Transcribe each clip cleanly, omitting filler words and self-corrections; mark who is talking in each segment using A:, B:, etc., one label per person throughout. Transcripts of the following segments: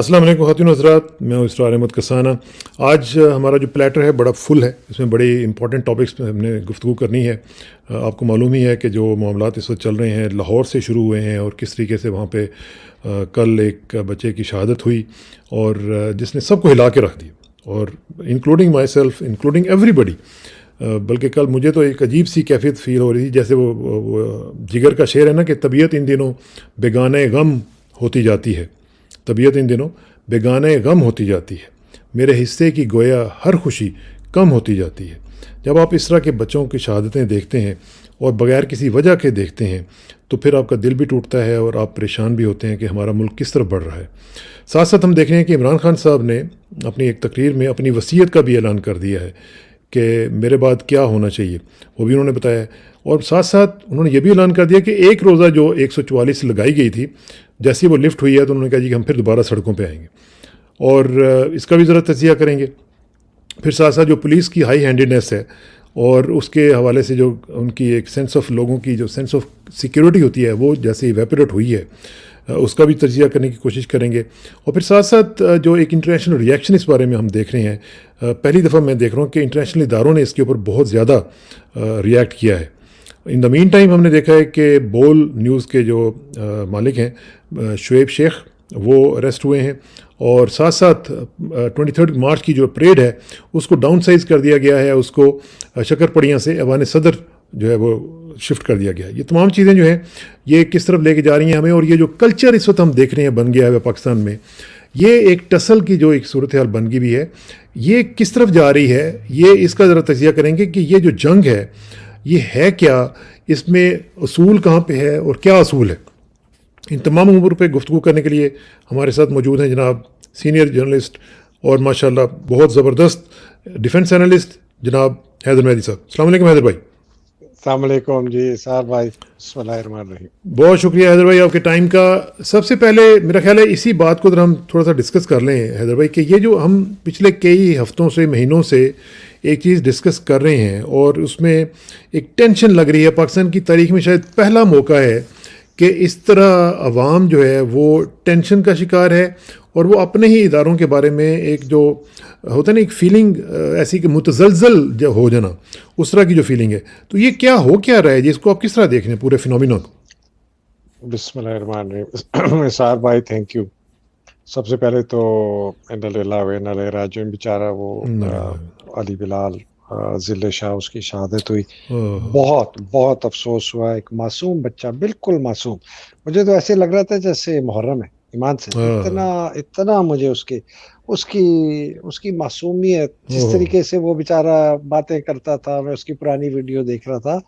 A: السلام علیکم خواتین و حضرات، میں ہوں اسرار احمد کسانہ۔ آج ہمارا جو پلیٹر ہے بڑا فل ہے، اس میں بڑی امپورٹنٹ ٹاپکس پہ ہم نے گفتگو کرنی ہے۔ آپ کو معلوم ہی ہے کہ جو معاملات اس وقت چل رہے ہیں لاہور سے شروع ہوئے ہیں، اور کس طریقے سے وہاں پہ کل ایک بچے کی شہادت ہوئی، اور جس نے سب کو ہلا کے رکھ دیا، اور including myself, including everybody. بلکہ کل مجھے تو ایک عجیب سی کیفیت فیل ہو رہی تھی، جیسے وہ جگر کا شعر ہے نا کہ طبیعت ان دنوں بیگانہ غم ہوتی جاتی ہے، طبیعت ان دنوں بیگانہ غم ہوتی جاتی ہے، میرے حصے کی گویا ہر خوشی کم ہوتی جاتی ہے۔ جب آپ اس طرح کے بچوں کی شہادتیں دیکھتے ہیں اور بغیر کسی وجہ کے دیکھتے ہیں تو پھر آپ کا دل بھی ٹوٹتا ہے، اور آپ پریشان بھی ہوتے ہیں کہ ہمارا ملک کس طرف بڑھ رہا ہے۔ ساتھ ساتھ ہم دیکھ رہے ہیں کہ عمران خان صاحب نے اپنی ایک تقریر میں اپنی وصیت کا بھی اعلان کر دیا ہے کہ میرے بعد کیا ہونا چاہیے، وہ بھی انہوں نے بتایا ہے۔ اور ساتھ ساتھ انہوں نے یہ بھی اعلان کر دیا کہ ایک روزہ جو 144 لگائی گئی تھی، جیسی وہ لفٹ ہوئی ہے تو انہوں نے کہا جی کہ ہم پھر دوبارہ سڑکوں پہ آئیں گے، اور اس کا بھی ذرا تجزیہ کریں گے۔ پھر ساتھ ساتھ جو پولیس کی ہائی ہینڈیڈنیس ہے، اور اس کے حوالے سے جو ان کی ایک سینس آف، لوگوں کی جو سینس آف سیکیورٹی ہوتی ہے وہ جیسے ایویپوریٹ ہوئی ہے، اس کا بھی تجزیہ کرنے کی کوشش کریں گے۔ اور پھر ساتھ ساتھ جو ایک انٹرنیشنل ریئیکشن اس بارے میں ہم دیکھ رہے ہیں، پہلی دفعہ میں دیکھ رہا ہوں کہ انٹرنیشنل اداروں نے اس کے اوپر بہت زیادہ ریئیکٹ کیا ہے۔ ان دا مین ٹائم ہم نے دیکھا ہے کہ بول نیوز کے جو مالک ہیں شعیب شیخ، وہ اریسٹ ہوئے ہیں، اور ساتھ ساتھ 23 مارچ کی جو پریڈ ہے اس کو ڈاؤن سائز کر دیا گیا ہے، اس کو شکر پڑیاں سے ایوان صدر جو ہے وہ شفٹ کر دیا گیا ہے۔ یہ تمام چیزیں جو ہیں یہ کس طرف لے کے جا رہی ہیں ہمیں، اور یہ جو کلچر اس وقت ہم دیکھ رہے ہیں بن گیا ہے پاکستان میں، یہ ایک ٹسل کی جو ایک صورتحال بن گئی بھی ہے، یہ کس طرف جا رہی ہے، یہ اس کا ذرا تجزیہ کریں گے کہ یہ جو جنگ ہے یہ کیا، اس میں اصول کہاں پہ ہے اور کیا اصول ہے۔ ان تمام امور پہ گفتگو کرنے کے لیے ہمارے ساتھ موجود ہیں جناب سینئر جرنلسٹ اور ماشاءاللہ بہت زبردست ڈیفنس انالسٹ جناب حیدر مہدی صاحب۔ السلام علیکم حیدر بھائی۔
B: السلام علیکم جی سار بھائی، بسم اللہ الرحمن الرحیم۔
A: بہت شکریہ حیدر بھائی آپ کے ٹائم کا۔ سب سے پہلے میرا خیال ہے اسی بات کو ذرا ہم تھوڑا سا ڈسکس کر لیں حیدر بھائی، کہ یہ جو ہم پچھلے کئی ہفتوں سے، مہینوں سے ایک چیز ڈسکس کر رہے ہیں، اور اس میں ایک ٹینشن لگ رہی ہے، پاکستان کی تاریخ میں شاید پہلا موقع ہے کہ اس طرح عوام جو ہے وہ ٹینشن کا شکار ہے، اور وہ اپنے ہی اداروں کے بارے میں ایک جو ہوتا ہے نا ایک فیلنگ ایسی کہ متزلزل جو ہو جانا، اس طرح کی جو فیلنگ ہے، تو یہ کیا رہا ہے جی، اس کو آپ کس طرح دیکھ رہے ہیں پورے فینومینا کو؟
B: بسم اللہ الرحمن الرحیم۔ سار بھائی تھینک یو۔ سب سے پہلے تو انا للہ و انا الیہ راجعون، بیچارہ وہ علی بلال ذل شاہ، اس کی شہادت ہوئی، بہت بہت افسوس ہوا۔ ایک معصوم بچہ، بالکل معصوم، مجھے تو ایسے لگ رہا تھا جیسے محرم ہے ایمان سے، اتنا مجھے اس کی معصومیت، جس طریقے سے وہ بیچارہ باتیں کرتا تھا، میں اس کی پرانی ویڈیو دیکھ رہا تھا،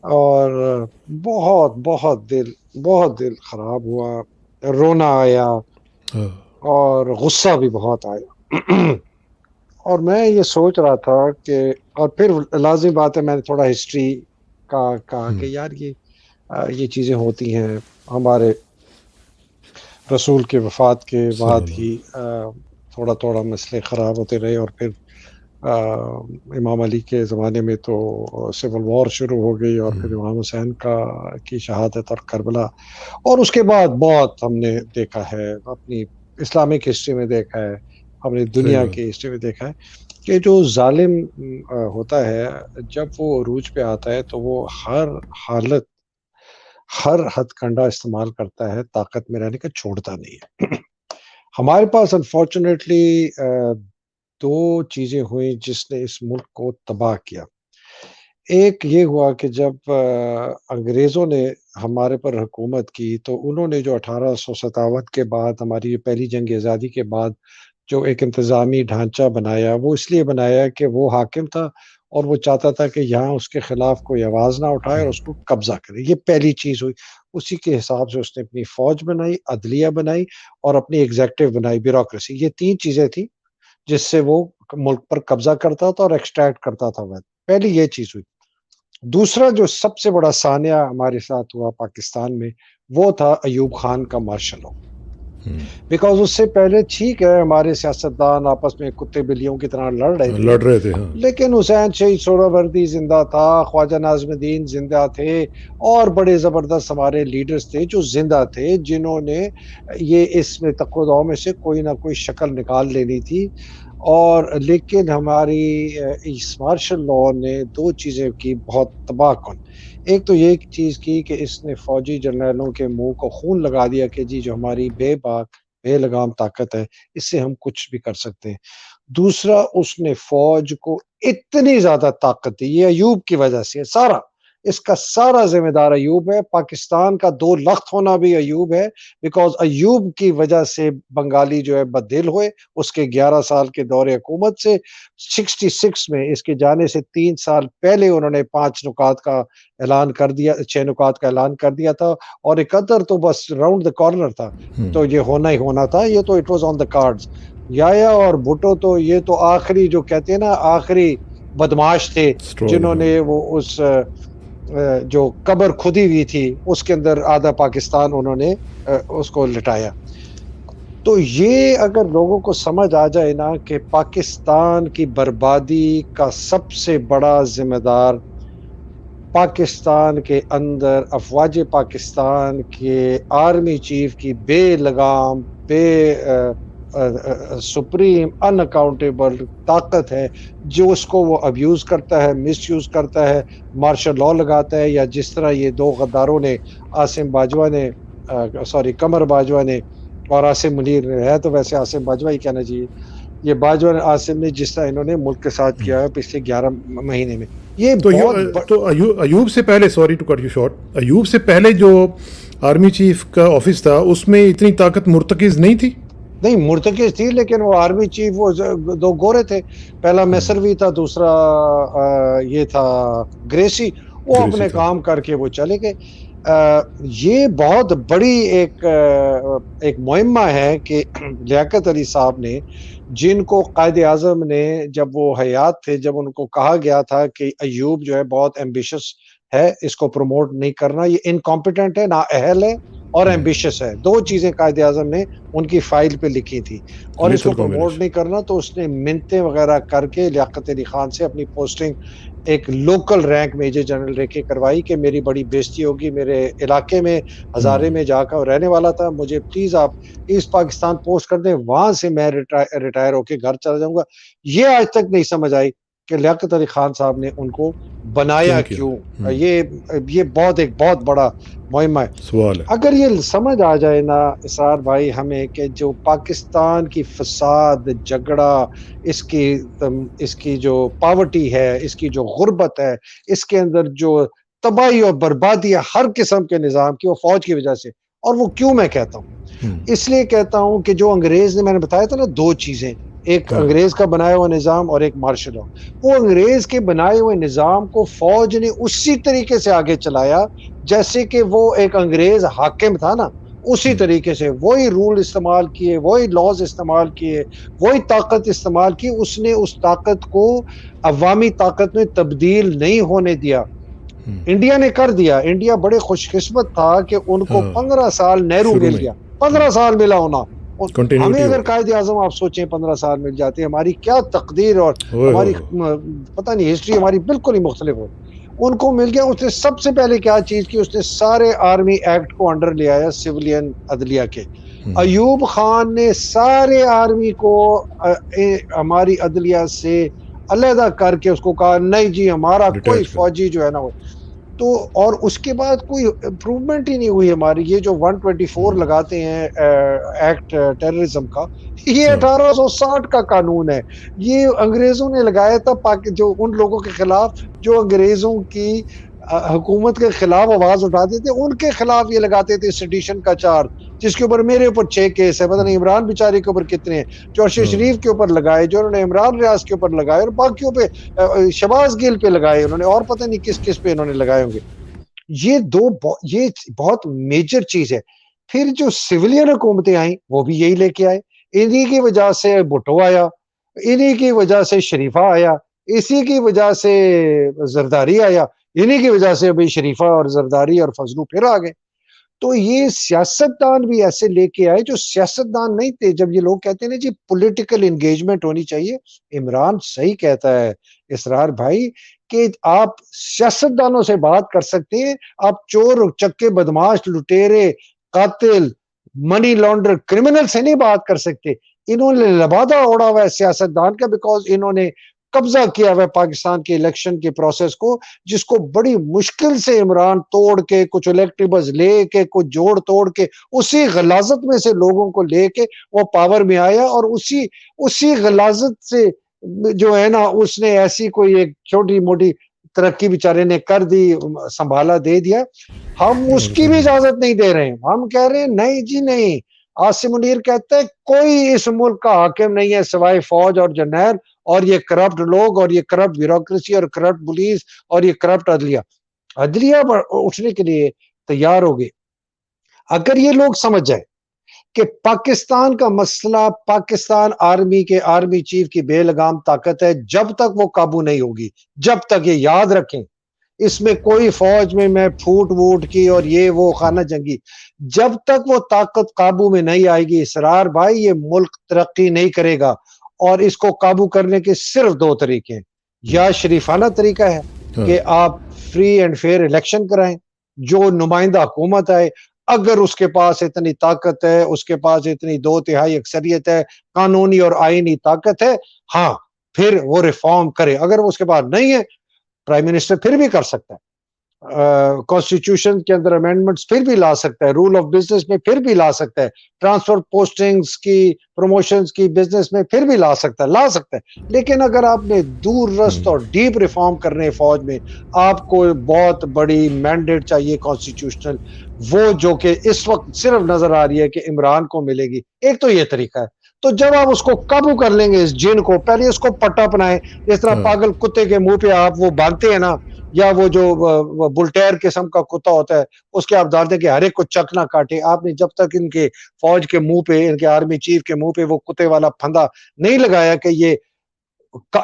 B: اور بہت دل خراب ہوا، رونا آیا اور غصہ بھی بہت آیا۔ اور میں یہ سوچ رہا تھا کہ، اور پھر لازمی بات ہے میں نے تھوڑا ہسٹری کا کہا کہ یار یہ چیزیں ہوتی ہیں، ہمارے رسول کے وفات کے بعد ہی تھوڑا مسئلے خراب ہوتے رہے، اور پھر امام علی کے زمانے میں تو سول وار شروع ہو گئی، اور پھر امام حسین کی شہادت اور کربلا، اور اس کے بعد بہت ہم نے دیکھا ہے، اپنی اسلامک ہسٹری میں دیکھا ہے، اپنی دنیا کی ہسٹری میں دیکھا ہے کہ جو ظالم ہوتا ہے جب وہ عروج پہ آتا ہے تو وہ ہر حالت، ہر ہتھ کنڈا استعمال کرتا ہے، طاقت میں رہنے کا چھوڑتا نہیں ہے۔ ہمارے پاس انفارچونیٹلی دو چیزیں ہوئیں جس نے اس ملک کو تباہ کیا۔ ایک یہ ہوا کہ جب انگریزوں نے ہمارے پر حکومت کی تو انہوں نے جو 1857 کے بعد ہماری پہلی جنگ آزادی کے بعد جو ایک انتظامی ڈھانچہ بنایا، وہ اس لیے بنایا کہ وہ حاکم تھا اور وہ چاہتا تھا کہ یہاں اس کے خلاف کوئی آواز نہ اٹھائے اور اس کو قبضہ کرے۔ یہ پہلی چیز ہوئی۔ اسی کے حساب سے اس نے اپنی فوج بنائی، عدلیہ بنائی، اور اپنی ایگزیکٹو بنائی، بیوروکریسی۔ یہ تین چیزیں تھیں جس سے وہ ملک پر قبضہ کرتا تھا اور ایکسٹریکٹ کرتا تھا۔ پہلی یہ چیز ہوئی۔ دوسرا جو سب سے بڑا سانحہ ہمارے ساتھ ہوا پاکستان میں، وہ تھا ایوب خان کا مارشل لاء۔ بیکاز اس سے پہلے ٹھیک ہے ہمارے سیاستدان آپس میں کتے بلیوں کی طرح لڑ رہے تھے
A: ہاں
B: لیکن حسین شہید سہروردی زندہ تھا، خواجہ ناظم الدین زندہ تھے، اور بڑے زبردست ہمارے لیڈرز تھے جو زندہ تھے، جنہوں نے یہ اس میں تقوی میں سے کوئی نہ کوئی شکل نکال لینی تھی. اور لیکن ہماری اس مارشل لاء نے دو چیزیں کی بہت تباہ کن. ایک تو یہ چیز کی کہ اس نے فوجی جرنیلوں کے منہ کو خون لگا دیا کہ جی جو ہماری بے باک بے لگام طاقت ہے اس سے ہم کچھ بھی کر سکتے ہیں. دوسرا اس نے فوج کو اتنی زیادہ طاقت دی، یہ ایوب کی وجہ سے سارا، اس کا سارا ذمہ دار ایوب ہے. پاکستان کا 2 لخت ہونا بھی ایوب ہے، بیکاز ایوب کی وجہ سے بنگالی جو ہے بددل ہوئے. اس کے 11 سال کے دور حکومت سے 66 میں اس کے جانے سے 3 سال پہلے انہوں نے 5 نکات کا اعلان کر دیا، 6 نکات کا اعلان کر دیا تھا، اور اکہتر تو بس راؤنڈ دا کارنر تھا، تو یہ ہونا ہی ہونا تھا، یہ تو it was on the cards. یایا اور بھٹو تو یہ تو آخری جو کہتے ہیں نا آخری بدماش تھے جنہوں نے وہ اس جو قبر کھدی ہوئی تھی اس کے اندر آدھا پاکستان انہوں نے اس کو لٹایا. تو یہ اگر لوگوں کو سمجھ آ جائے نا کہ پاکستان کی بربادی کا سب سے بڑا ذمہ دار پاکستان کے اندر افواج پاکستان کے آرمی چیف کی بے لگام بے سپریم ان اکاؤنٹیبل طاقت ہے، جو اس کو وہ ابیوز کرتا ہے، مس یوز کرتا ہے، مارشل لاء لگاتا ہے، یا جس طرح یہ 2 غداروں نے عاصم باجوہ نے قمر باجوہ نے اور عاصم منیر نے، ہے تو ویسے عاصم باجوہ ہی کہنا چاہیے، یہ باجوہ نے عاصم نے جس طرح انہوں نے ملک کے ساتھ کیا ہے پچھلے 11 مہینے میں. یہ
A: تو ایوب سے پہلے، sorry to cut you short, Ayub سے پہلے جو آرمی چیف کا آفس تھا اس میں اتنی طاقت مرتکز نہیں تھی؟
B: نہیں مرتکز تھی، لیکن وہ آرمی چیف وہ 2 گورے تھے، پہلا میسروی تھا، دوسرا یہ تھا گریسی، وہ اپنے کام کر کے وہ چلے گئے. یہ بہت بڑی ایک مہمہ ہے کہ لیاقت علی صاحب نے، جن کو قائد اعظم نے جب وہ حیات تھے، جب ان کو کہا گیا تھا کہ ایوب جو ہے بہت ایمبیشس ہے، اس کو پروموٹ نہیں کرنا، یہ انکمپیٹنٹ ہے، نااہل ہے اور ایمبیشس ہے. 2 چیزیں قائد اعظم نے ان کی فائل پہ لکھی تھی، اور اس کو پروموٹ نہیں کرنا. تو اس نے منتیں وغیرہ کر کے لیاقت علی خان سے اپنی پوسٹنگ ایک لوکل رینک میجر جنرل رہ کے کروائی کہ میری بڑی بےزتی ہوگی، میرے علاقے میں ہزارے میں جا کر رہنے والا تھا، مجھے پلیز آپ ایسٹ پاکستان پوسٹ کر دیں، وہاں سے میں ریٹائر ہو کے گھر چلا جاؤں گا. یہ آج تک نہیں سمجھ آئی کہ لیاقت علی خان صاحب نے ان کو بنایا کیوں. یہ بہت بڑا مہمہ ہے.
A: سوال ہے.
B: اگر یہ سمجھ آ جائے نا اسرار بھائی ہمیں کہ جو پاکستان کی فساد، جھگڑا، اس کی جو پاورٹی ہے، اس کی جو غربت ہے، اس کے اندر جو تباہی اور بربادی ہے ہر قسم کے نظام کی، وہ فوج کی وجہ سے. اور وہ کیوں میں کہتا ہوں، اس لیے کہتا ہوں کہ جو انگریز نے، میں نے بتایا تھا نا 2 چیزیں، ایک انگریز کا بنایا ہوا نظام اور ایک مارشل لاء. وہ انگریز کے بنائے ہوئے نظام کو فوج نے اسی طریقے سے آگے چلایا جیسے کہ وہ ایک انگریز حاکم تھا نا، اسی طریقے سے وہی رول استعمال کیے، وہی لاز استعمال کیے، وہی طاقت استعمال کی. اس نے اس طاقت کو عوامی طاقت میں تبدیل نہیں ہونے دیا. انڈیا نے کر دیا. انڈیا بڑے خوش قسمت تھا کہ ان کو 15 سال نہرو مل گیا، 15 سال ملا ہونا. ہمیں اگر قائد اعظم آپ سوچیں 15 سال مل جاتے، ہماری کیا تقدیر اور ہماری پتہ نہیں ہسٹری ہماری بالکل ہی مختلف ہو. ان کو مل گیا. اس نے سب سے پہلے کیا چیز کی، اس نے سارے آرمی ایکٹ کو انڈر لے آیا سیولین عدلیہ کے. ایوب خان نے سارے آرمی کو ہماری عدلیہ سے علیحدہ کر کے اس کو کہا نہیں جی ہمارا کوئی فوجی جو ہے نا. تو اور اس کے بعد کوئی امپروومنٹ ہی نہیں ہوئی ہماری. یہ جو 124 لگاتے ہیں ایکٹ ٹیررزم کا، یہ 1860 کا قانون ہے. یہ انگریزوں نے لگایا تھا جو ان لوگوں کے خلاف جو انگریزوں کی حکومت کے خلاف آواز اٹھاتے تھے، ان کے خلاف یہ لگاتے تھے سیڈیشن کا چارج، جس کے اوپر میرے اوپر 6 کیس ہے، پتہ نہیں عمران بیچارے کے اوپر کتنے ہیں، چوشے شریف کے اوپر لگائے، جو انہوں نے عمران ریاض کے اوپر لگائے، اور باقیوں پہ شہباز گل پہ لگائے انہوں نے، اور پتہ نہیں کس کس پہ انہوں نے لگائے ہوں گے. یہ بہت میجر چیز ہے. پھر جو سویلین حکومتیں آئیں وہ بھی یہی لے کے آئے. انہی کی وجہ سے بھٹو آیا، انہی کی وجہ سے شریفہ آیا، اسی کی وجہ سے زرداری آیا، انہی کی وجہ سے ابھی شریفہ اور زرداری اور فضلو پھر آ گئے. تو یہ سیاستدان بھی ایسے لے کے آئے جو سیاستدان نہیں تھے. جب یہ لوگ کہتے ہیں نا جی پولیٹیکل انگیجمنٹ ہونی چاہیے, عمران صحیح کہتا ہے اسرار بھائی کہ آپ سیاستدانوں سے بات کر سکتے ہیں, آپ چور چکے بدماش لٹیرے قاتل منی لانڈر کرمنل سے نہیں بات کر سکتے. انہوں نے لبادہ اوڑا ہوا ہے سیاستدان کا, بیکاز انہوں نے قبضہ کیا ہوا ہے پاکستان کے الیکشن کے پروسیس کو, جس کو بڑی مشکل سے عمران توڑ کے کچھ الیکٹیبلز لے کے کچھ جوڑ توڑ کے اسی غلاظت میں سے لوگوں کو لے کے وہ پاور میں آیا, اور اسی غلاظت سے جو ہے نا اس نے ایسی کوئی ایک چھوٹی موٹی ترقی بیچارے نے کر دی, سنبھالا دے دیا. ہم اس کی بھی اجازت نہیں دے رہے ہیں, ہم کہہ رہے ہیں نہیں جی نہیں. عاصم منیر کہتا ہے کوئی اس ملک کا حاکم نہیں ہے سوائے فوج اور جرنیل, اور یہ کرپٹ لوگ, اور یہ کرپٹ بیوروکریسی, اور کرپٹ پولیس, اور یہ کرپٹ عدلیہ اٹھنے کے لیے تیار ہو گئے. اگر یہ لوگ سمجھ جائے کہ پاکستان کا مسئلہ پاکستان آرمی کے آرمی چیف کی بے لگام طاقت ہے, جب تک وہ قابو نہیں ہوگی, جب تک, یہ یاد رکھیں, اس میں کوئی فوج میں پھوٹ ووٹ کی اور یہ وہ خانہ جنگی, جب تک وہ طاقت قابو میں نہیں آئے گی اسرار بھائی یہ ملک ترقی نہیں کرے گا. اور اس کو قابو کرنے کے صرف دو طریقے ہیں, یا شریفانہ طریقہ ہے کہ آپ فری اینڈ فیئر الیکشن کرائیں, جو نمائندہ حکومت آئے, اگر اس کے پاس اتنی طاقت ہے, اس کے پاس اتنی 2/3 اکثریت ہے, قانونی اور آئینی طاقت ہے, ہاں پھر وہ ریفارم کرے. اگر وہ اس کے پاس نہیں ہے, پرائم منسٹر پھر بھی کر سکتا ہے, کانسٹیٹیوشن کے اندر امینڈمنٹس پھر بھی لا سکتا ہے, رول آف بزنس میں پھر بھی لا سکتا ہے, ٹرانسفر پوسٹنگز کی پروموشنز کی بزنس میں پھر بھی لا سکتا ہے. لیکن اگر آپ نے دور رست اور ڈیپ ریفارم کرنے فوج میں, آپ کو بہت بڑی مینڈیٹ چاہیے کانسٹیٹیوشنل, وہ جو کہ اس وقت صرف نظر آ رہی ہے کہ عمران کو ملے گی. ایک تو یہ طریقہ ہے. تو جب آپ اس کو قابو کر لیں گے اس جن کو, پہلے اس کو پٹا اپنائیں, جس طرح پاگل کتے کے منہ پہ آپ وہ باندھتے ہیں نا, یا وہ جو بلٹیر قسم کا کتا ہوتا ہے اس کے آپ ڈالتے کہ ہر ایک کو چک نہ کاٹے. آپ نے جب تک ان کے فوج کے منہ پہ, ان کے آرمی چیف کے منہ پہ وہ کتے والا پھندا نہیں لگایا کہ یہ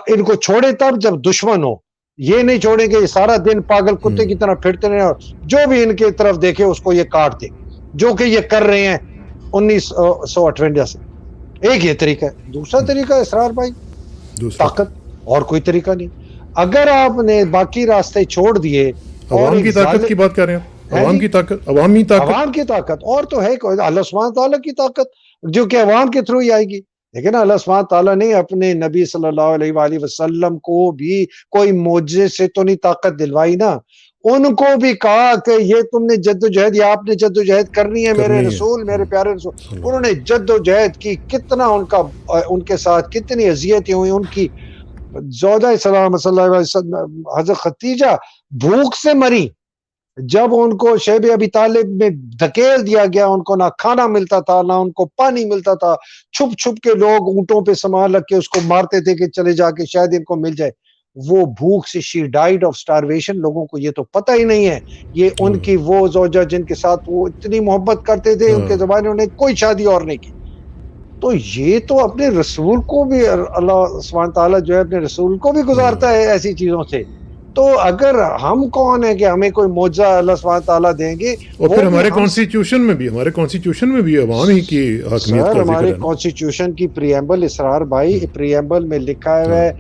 B: ان کو چھوڑے تب جب دشمن ہو, یہ نہیں چھوڑیں کہ سارا دن پاگل کتے کی طرح پھرتے رہے اور جو بھی ان کی طرف دیکھے اس کو یہ کاٹ دے, جو کہ یہ کر رہے ہیں 1958 سے. ایک یہ طریقہ ہے. دوسرا طریقہ اسرار بھائی طاقت, اور کوئی طریقہ نہیں. اگر آپ نے باقی راستے چھوڑ دیے,
A: عوام کی طاقت کی بات کر رہے ہیں, عوام کی طاقت,
B: عوام کی طاقت, اور تو ہے اللہ سبحانہ تعالیٰ کی طاقت جو کہ عوام کے تھرو ہی آئے گی. لیکن اللہ سبحانہ تعالیٰ نے اپنے نبی صلی اللہ علیہ وآلہ وسلم کو بھی کوئی معجزے سے تو نہیں طاقت دلوائی نا, ان کو بھی کہا کہ یہ تم نے جد و جہد, یا آپ نے جد و جہد کرنی ہے میرے رسول, میرے پیارے رسول. انہوں نے جد و جہد کی, کتنا ان کے ساتھ کتنی اذیتیں ہوئی. ان کی زوجہ سلام صلی اللہ علیہ وسلم حضرت ختیجہ بھوک سے مری, جب ان کو شیب ابی طالب میں دھکیل دیا گیا, ان کو نہ کھانا ملتا تھا نہ ان کو پانی ملتا تھا, چھپ چھپ کے لوگ اونٹوں پہ سامان رکھ کے اس کو مارتے تھے کہ چلے جا کے شاید ان کو مل جائے. وہ بھوک سے شی ڈائیڈ آف سٹارویشن. لوگوں کو یہ تو پتہ ہی نہیں ہے, یہ ان کی وہ زوجہ جن کے ساتھ وہ اتنی محبت کرتے تھے, ان کے زمانے انہیں کوئی شادی اور نہیں کی. تو یہ تو اپنے رسول کو بھی اللہ سبحانہ تعالیٰ جو ہے اپنے رسول کو بھی گزارتا ہے ایسی چیزوں سے. تو اگر ہم کون ہیں کہ ہمیں کوئی معجزہ اللہ سبحانہ تعالیٰ دیں گے؟
A: اور پھر ہمارے کانسٹیٹیوشن میں بھی عوام ہی کی حاکمیت کا ذکر ہے.
B: ہمارے کانسٹیٹیوشن کی پریمبل اسرار بھائی, پریمبل میں لکھا ہے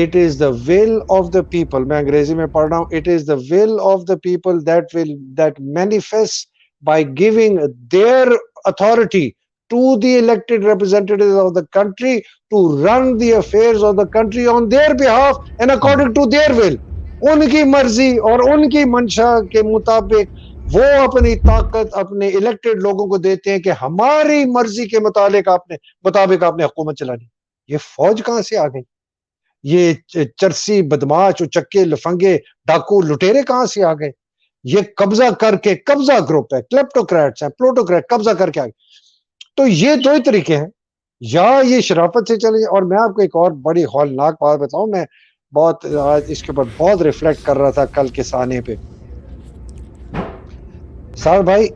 B: it is the will of the people. میں انگریزی میں پڑھ رہا ہوں. It is the will of the people that manifests by giving their authority to the elected representatives of the country to run the affairs of the country on their behalf and according to their will. ان کی مرضی اور ان کی منشا کے مطابق وہ اپنی طاقت اپنے الیکٹڈ لوگوں کو دیتے ہیں کہ ہماری مرضی کے مطابق آپ نے حکومت چلانی. یہ فوج کہاں سے آ گئی؟ یہ چرسی بدماش چکے لفنگے ڈاکو لٹیرے کہاں سے آ گئے؟ یہ قبضہ کر کے, قبضہ گروپ ہے, کلیپٹوکریٹس ہیں, پلوٹوکریٹ, قبضہ کر کے آ گئے. تو یہ دو ہی طریقے ہیں, یا یہ شرافت سے چلے. اور میں آپ کو ایک اور بڑی ہولناک بات بتاؤں, میں بہت آج اس کے اوپر بہت ریفلیکٹ کر رہا تھا کل کے سانے پہ. صاحب بھائی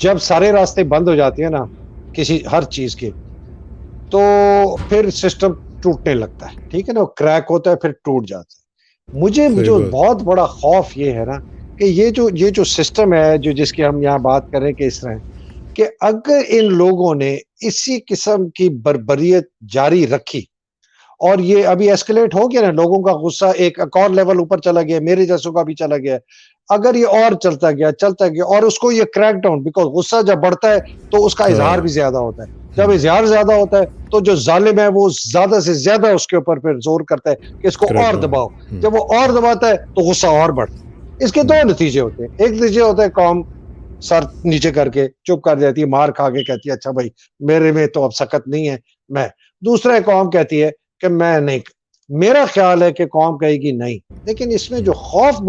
B: جب سارے راستے بند ہو جاتے ہیں نا کسی ہر چیز کے, تو پھر سسٹم ٹوٹنے لگتا ہے, ٹھیک ہے نا, کریک ہوتا ہے پھر ٹوٹ جاتا ہے. مجھے بہت بڑا خوف یہ ہے نا کہ یہ جو سسٹم ہے جو جس کی ہم یہاں بات کریں کہ اس طرح کہ اگر ان لوگوں نے اسی قسم کی بربریت جاری رکھی اور یہ ابھی ایسکلیٹ ہو گیا نا، لوگوں کا غصہ ایک اور لیول اوپر چلا گیا، میرے جیسوں کا بھی چلا گیا، اگر یہ اور چلتا گیا اور اس کو یہ کریک ڈاؤن، بیکاز غصہ جب بڑھتا ہے تو اس کا اظہار بھی زیادہ ہوتا ہے، جب اظہار زیادہ ہوتا ہے تو جو ظالم ہے وہ زیادہ سے زیادہ اس کے اوپر پھر زور کرتا ہے کہ اس کو اور دباؤ، جب وہ اور دباتا ہے تو غصہ اور بڑھتا ہے۔ اس کے دو نتیجے ہوتے ہیں، ایک نتیجہ ہوتا ہے قوم سر نیچے کر کے چپ کر جاتی ہے، مار کھا کے کہتی ہے اچھا بھائی میرے میں تو اب سکت نہیں ہے میں، دوسرا قوم کہتی ہے کہ میں نہیں، میرا خیال ہے کہ قوم کہے گی نہیں۔ لیکن اس میں جو خوف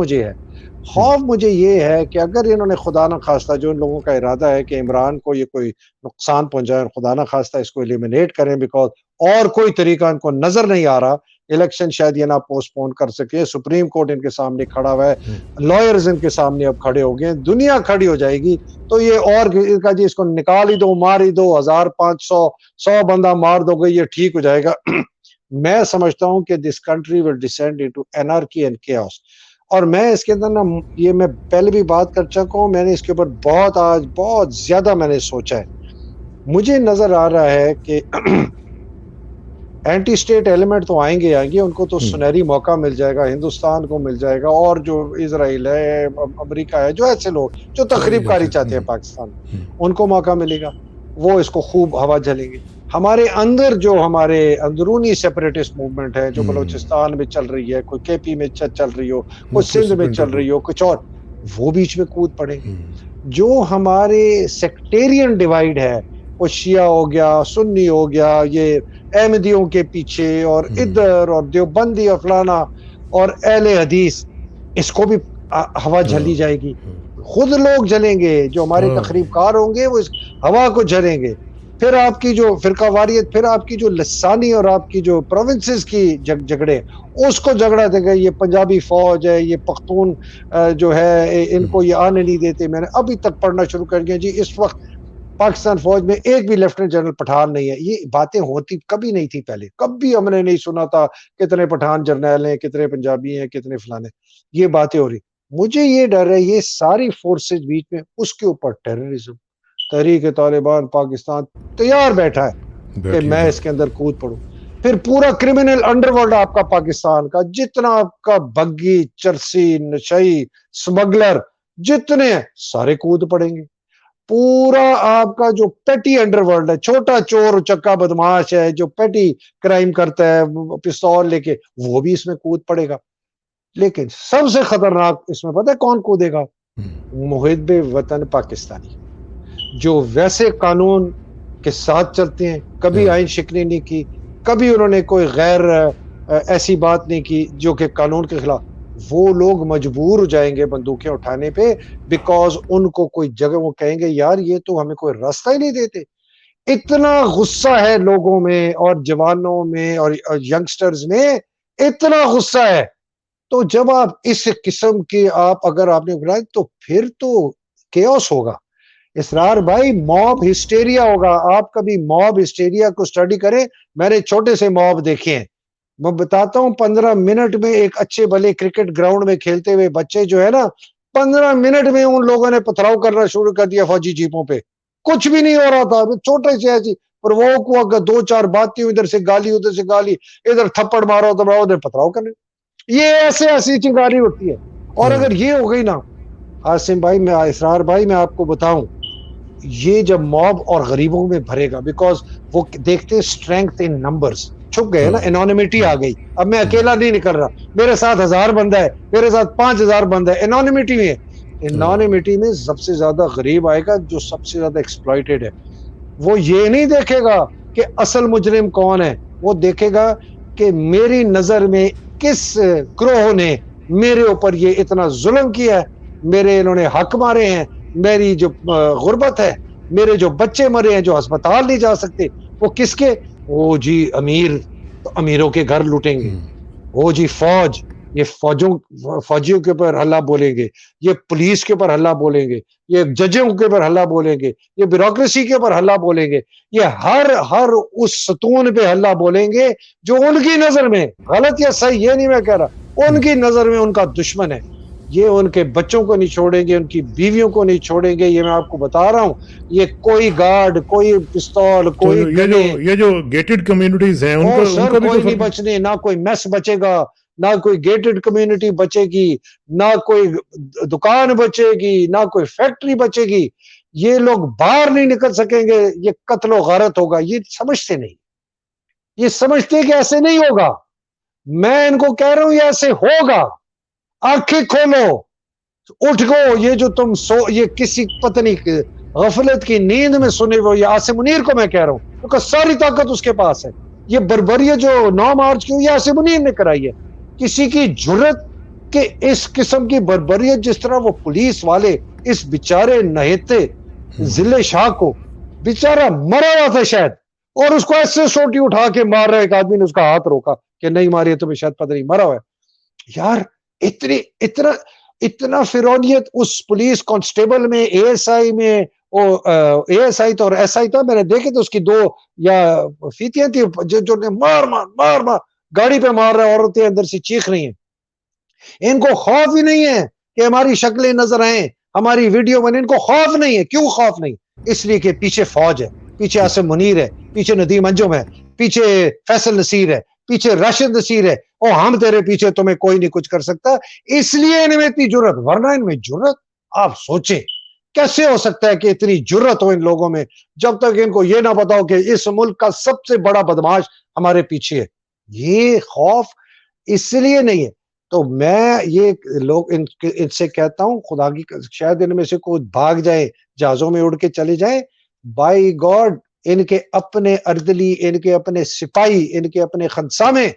B: مجھے یہ ہے کہ اگر انہوں نے خدا نہ خواستہ، جو ان لوگوں کا ارادہ ہے کہ عمران کو یہ کوئی نقصان پہنچائے، خدا نہ خواستہ اس کو ایلیمینیٹ کریں، بیکاز اور کوئی طریقہ ان کو نظر نہیں آ رہا، الیکشن شاید یہ نہ پوسٹ پون کر سکے، سپریم کورٹ ان کے سامنے کھڑا ہوا ہے، لائرز ان کے سامنے اب کھڑے ہو گئے، دنیا کھڑی ہو جائے گی، تو یہ اور جی اس کو نکال ہی دو، مار ہی دو، 1500 100 بندہ مار دو گے یہ ٹھیک ہو جائے گا۔ میں سمجھتا ہوں کہ this country will descend into anarchy and chaos, اور میں اس کے اندر نا، یہ میں پہلے بھی بات کر چکا ہوں، میں نے اس کے اوپر آج بہت زیادہ میں نے سوچا ہے، مجھے نظر آ رہا ہے کہ اینٹی اسٹیٹ ایلیمنٹ تو آئیں گے، ان کو تو سنہری موقع مل جائے گا، ہندوستان کو مل جائے گا، اور جو اسرائیل ہے، امریکہ ہے، جو ایسے لوگ جو تخریب کاری چاہتے ہیں پاکستان میں، ان کو موقع ملے گا، وہ اس کو خوب ہوا جھلیں گے۔ ہمارے اندر جو ہمارے اندرونی سیپریٹسٹ موومنٹ ہے جو بلوچستان میں چل رہی ہے، کوئی کے پی میں چل رہی ہو، کوئی سندھ میں چل رہی ہو، کچھ اور، وہ بیچ میں کود پڑیں گے۔ جو ہمارے سیکٹیرین ڈیوائیڈ ہے، وہ شیعہ ہو گیا، سنی ہو گیا، یہ احمدیوں کے پیچھے اور ادھر اور دیوبندی اور فلانا اور اہل حدیث، اس کو بھی ہوا جھلی جائے گی، خود لوگ جلیں گے، جو ہمارے تخریب کار ہوں گے وہ اس ہوا کو جلیں گے۔ پھر آپ کی جو فرقہ واریت، پھر آپ کی جو لسانی اور آپ کی جو پروونسز کی جھگڑے، اس کو جھگڑا دے گا، یہ پنجابی فوج ہے، یہ پختون جو ہے، ان کو یہ آنے نہیں دیتے۔ میں نے ابھی تک پڑھنا شروع کر دیا جی، اس وقت پاکستان فوج میں ایک بھی لیفٹیننٹ جنرل پٹھان نہیں ہے۔ یہ باتیں ہوتی کبھی نہیں تھی پہلے، کبھی ہم نے نہیں سنا تھا کتنے پٹھان جرنیل ہیں، کتنے پنجابی ہیں، کتنے فلانے، یہ باتیں ہو رہی۔ مجھے یہ ڈر ہے یہ ساری فورسز بیچ میں، اس کے اوپر ٹیررزم، تحریک طالبان پاکستان تیار بیٹھا ہے کہ میں اس کے اندر کود پڑوں، پھر پورا کرمنل انڈر ورلڈ آپ کا پاکستان کا، جتنا آپ کا بگی، چرسی، نشئی، سمگلر جتنے سارے کود پڑیں گے، پورا آپ کا جو پیٹی انڈر ورلڈ ہے، چھوٹا چور چکا بدماش ہے جو پیٹی کرائم کرتا ہے پستول لے کے، وہ بھی اس میں کود پڑے گا۔ لیکن سب سے خطرناک اس میں پتہ ہے کون کودے گا؟ محب وطن پاکستانی، جو ویسے قانون کے ساتھ چلتے ہیں، کبھی آئین شکنی نہیں کی، کبھی انہوں نے کوئی غیر ایسی بات نہیں کی جو کہ قانون کے خلاف، وہ لوگ مجبور ہو جائیں گے بندوقیں اٹھانے پہ، بیکاز ان کو کوئی جگہ، وہ کہیں گے یار یہ تو ہمیں کوئی راستہ ہی نہیں دیتے۔ اتنا غصہ ہے لوگوں میں اور جوانوں میں اور ینگسٹرز میں، اتنا غصہ ہے، تو جب آپ اس قسم کے اگر آپ نے بلائے تو پھر تو کیوس ہوگا۔ اسرار بھائی، موب ہسٹیریا ہوگا۔ آپ کبھی موب ہسٹیریا کو سٹڈی کریں، میں نے چھوٹے سے موب دیکھے ہیں، میں بتاتا ہوں 15 منٹ میں ایک اچھے بھلے کرکٹ گراؤنڈ میں کھیلتے ہوئے بچے جو ہے نا، 15 منٹ میں ان لوگوں نے پتھراؤ کرنا شروع کر دیا فوجی جیپوں پہ، کچھ بھی نہیں ہو رہا تھا، چھوٹے سے ایسی پرووک ہوا، 2-4 باتیں، ادھر سے گالی ادھر سے گالی، ادھر تھپڑ مارو تو ادھر پتھراؤ کرنے، یہ ایسی چنگاری ہوتی ہے۔ اور اگر یہ ہو گئی نا عاصم بھائی، میں اسرار بھائی، میں آپ کو بتاؤں، یہ جب موب اور غریبوں میں بھرے گا، بیکاز وہ دیکھتے ہیں اسٹرینتھ ان نمبرز، چھپ گئے نا، انونیمٹی آ گئی، اب میں اکیلا نہیں نکل رہا، میرے ساتھ 1000 بندہ ہے، میرے ساتھ 5000 بندہ ہے، انونیمٹی میں ہے۔ انونیمٹی میں سب سے زیادہ غریب آئے گا جو سب سے زیادہ ایکسپلائٹڈ ہے، وہ یہ نہیں دیکھے گا کہ اصل مجرم کون ہے، وہ دیکھے گا کہ میری نظر میں کس گروہ نے میرے اوپر یہ اتنا ظلم کیا ہے، میرے انہوں نے حق مارے ہیں، میری جو غربت ہے، میرے جو بچے مرے ہیں جو ہسپتال نہیں جا سکتے، وہ کس کے؟ وہ جی امیر، تو امیروں کے گھر لوٹیں گے، وہ جی فوج، یہ فوجیوں کے اوپر حلہ بولیں گے، یہ پولیس کے اوپر حلہ بولیں گے، یہ ججوں کے اوپر حلہ بولیں گے، یہ بیوروکریسی کے اوپر حلہ بولیں گے، یہ ہر اس ستون پہ حلہ بولیں گے جو ان کی نظر میں غلط یا صحیح یہ نہیں میں کہہ رہا، ان کی نظر میں ان کا دشمن ہے۔ یہ ان کے بچوں کو نہیں چھوڑیں گے, ان کی بیویوں کو نہیں چھوڑیں گے. یہ میں آپ کو بتا رہا ہوں, یہ کوئی گارڈ, کوئی پستول,
A: تو
B: کوئی گنے,
A: یہ جو گیٹڈ کمیونٹیز ہیں ان
B: سر
A: کا بھی
B: کوئی
A: تو
B: نہیں
A: فرق
B: بچنے, نہ کوئی میس بچے گا, نہ کوئی گیٹڈ کمیونٹی بچے گی, نہ کوئی دکان بچے گی, نہ کوئی فیکٹری بچے گی. یہ لوگ باہر نہیں نکل سکیں گے, یہ قتل و غارت ہوگا. یہ سمجھتے نہیں, یہ سمجھتے کہ ایسے نہیں ہوگا. میں ان کو کہہ رہا ہوں یہ ایسے ہوگا. آنکھیں کھولو, اٹھ گو. یہ جو تم یہ کسی پتہ نہیں غفلت کی نیند میں سنے ہوئے, یہ عاصم منیر کو میں کہہ رہا ہوں, کیونکہ ساری طاقت اس کے پاس ہے. یہ بربریت جو 9 مارچ کی ہوئی ہے عاصم منیر نے کرائی ہے. کسی کی جرت کہ اس قسم کی بربریت, جس طرح وہ پولیس والے اس بیچارے نہتے ضلع شاہ کو, بیچارہ مرا ہوا تھا شاید, اور اس کو ایسے سوٹی اٹھا کے مار رہا, ایک آدمی نے اس کا ہاتھ روکا کہ نہیں ماری, تمہیں شاید پتہ نہیں مرا ہوا ہے. یار اتنا فرونیت اس پولیس کانسٹیبل میں, اے ایس آئی میں, اے ایس آئی تو اور ایس آئی تھا, میں نے دیکھے تو اس کی 2 یا فیتیاں تھی جو نے مار گاڑی پہ مار رہا ہے, عورتیں اندر سے چیخ رہی ہیں. ان کو خوف ہی نہیں ہے کہ ہماری شکلیں نظر آئیں, ہماری ویڈیو بنے. ان کو خوف نہیں ہے. کیوں خوف نہیں؟ اس لیے کہ پیچھے فوج ہے, پیچھے عاصم منیر ہے, پیچھے ندیم انجم ہے, پیچھے فیصل نصیر ہے, پیچھے راشد نصیر ہے, اور ہم تیرے پیچھے, تمہیں کوئی نہیں کچھ کر سکتا. اس لیے ان میں اتنی جرت, ورنہ ان میں جرت, آپ سوچیں کیسے ہو سکتا ہے کہ اتنی جرت ہو ان لوگوں میں, جب تک ان کو یہ نہ بتاؤ کہ اس ملک کا سب سے بڑا بدماش ہمارے پیچھے ہے. یہ خوف اس لیے نہیں ہے. تو میں یہ لوگ ان سے کہتا ہوں, خدا کی شاید ان میں سے کوئی بھاگ جائے, جہازوں میں اڑ کے چلے جائیں. بائی گاڈ, ان کے اپنے اردلی, ان کے اپنے سپاہی, ان کے اپنے خنسامے,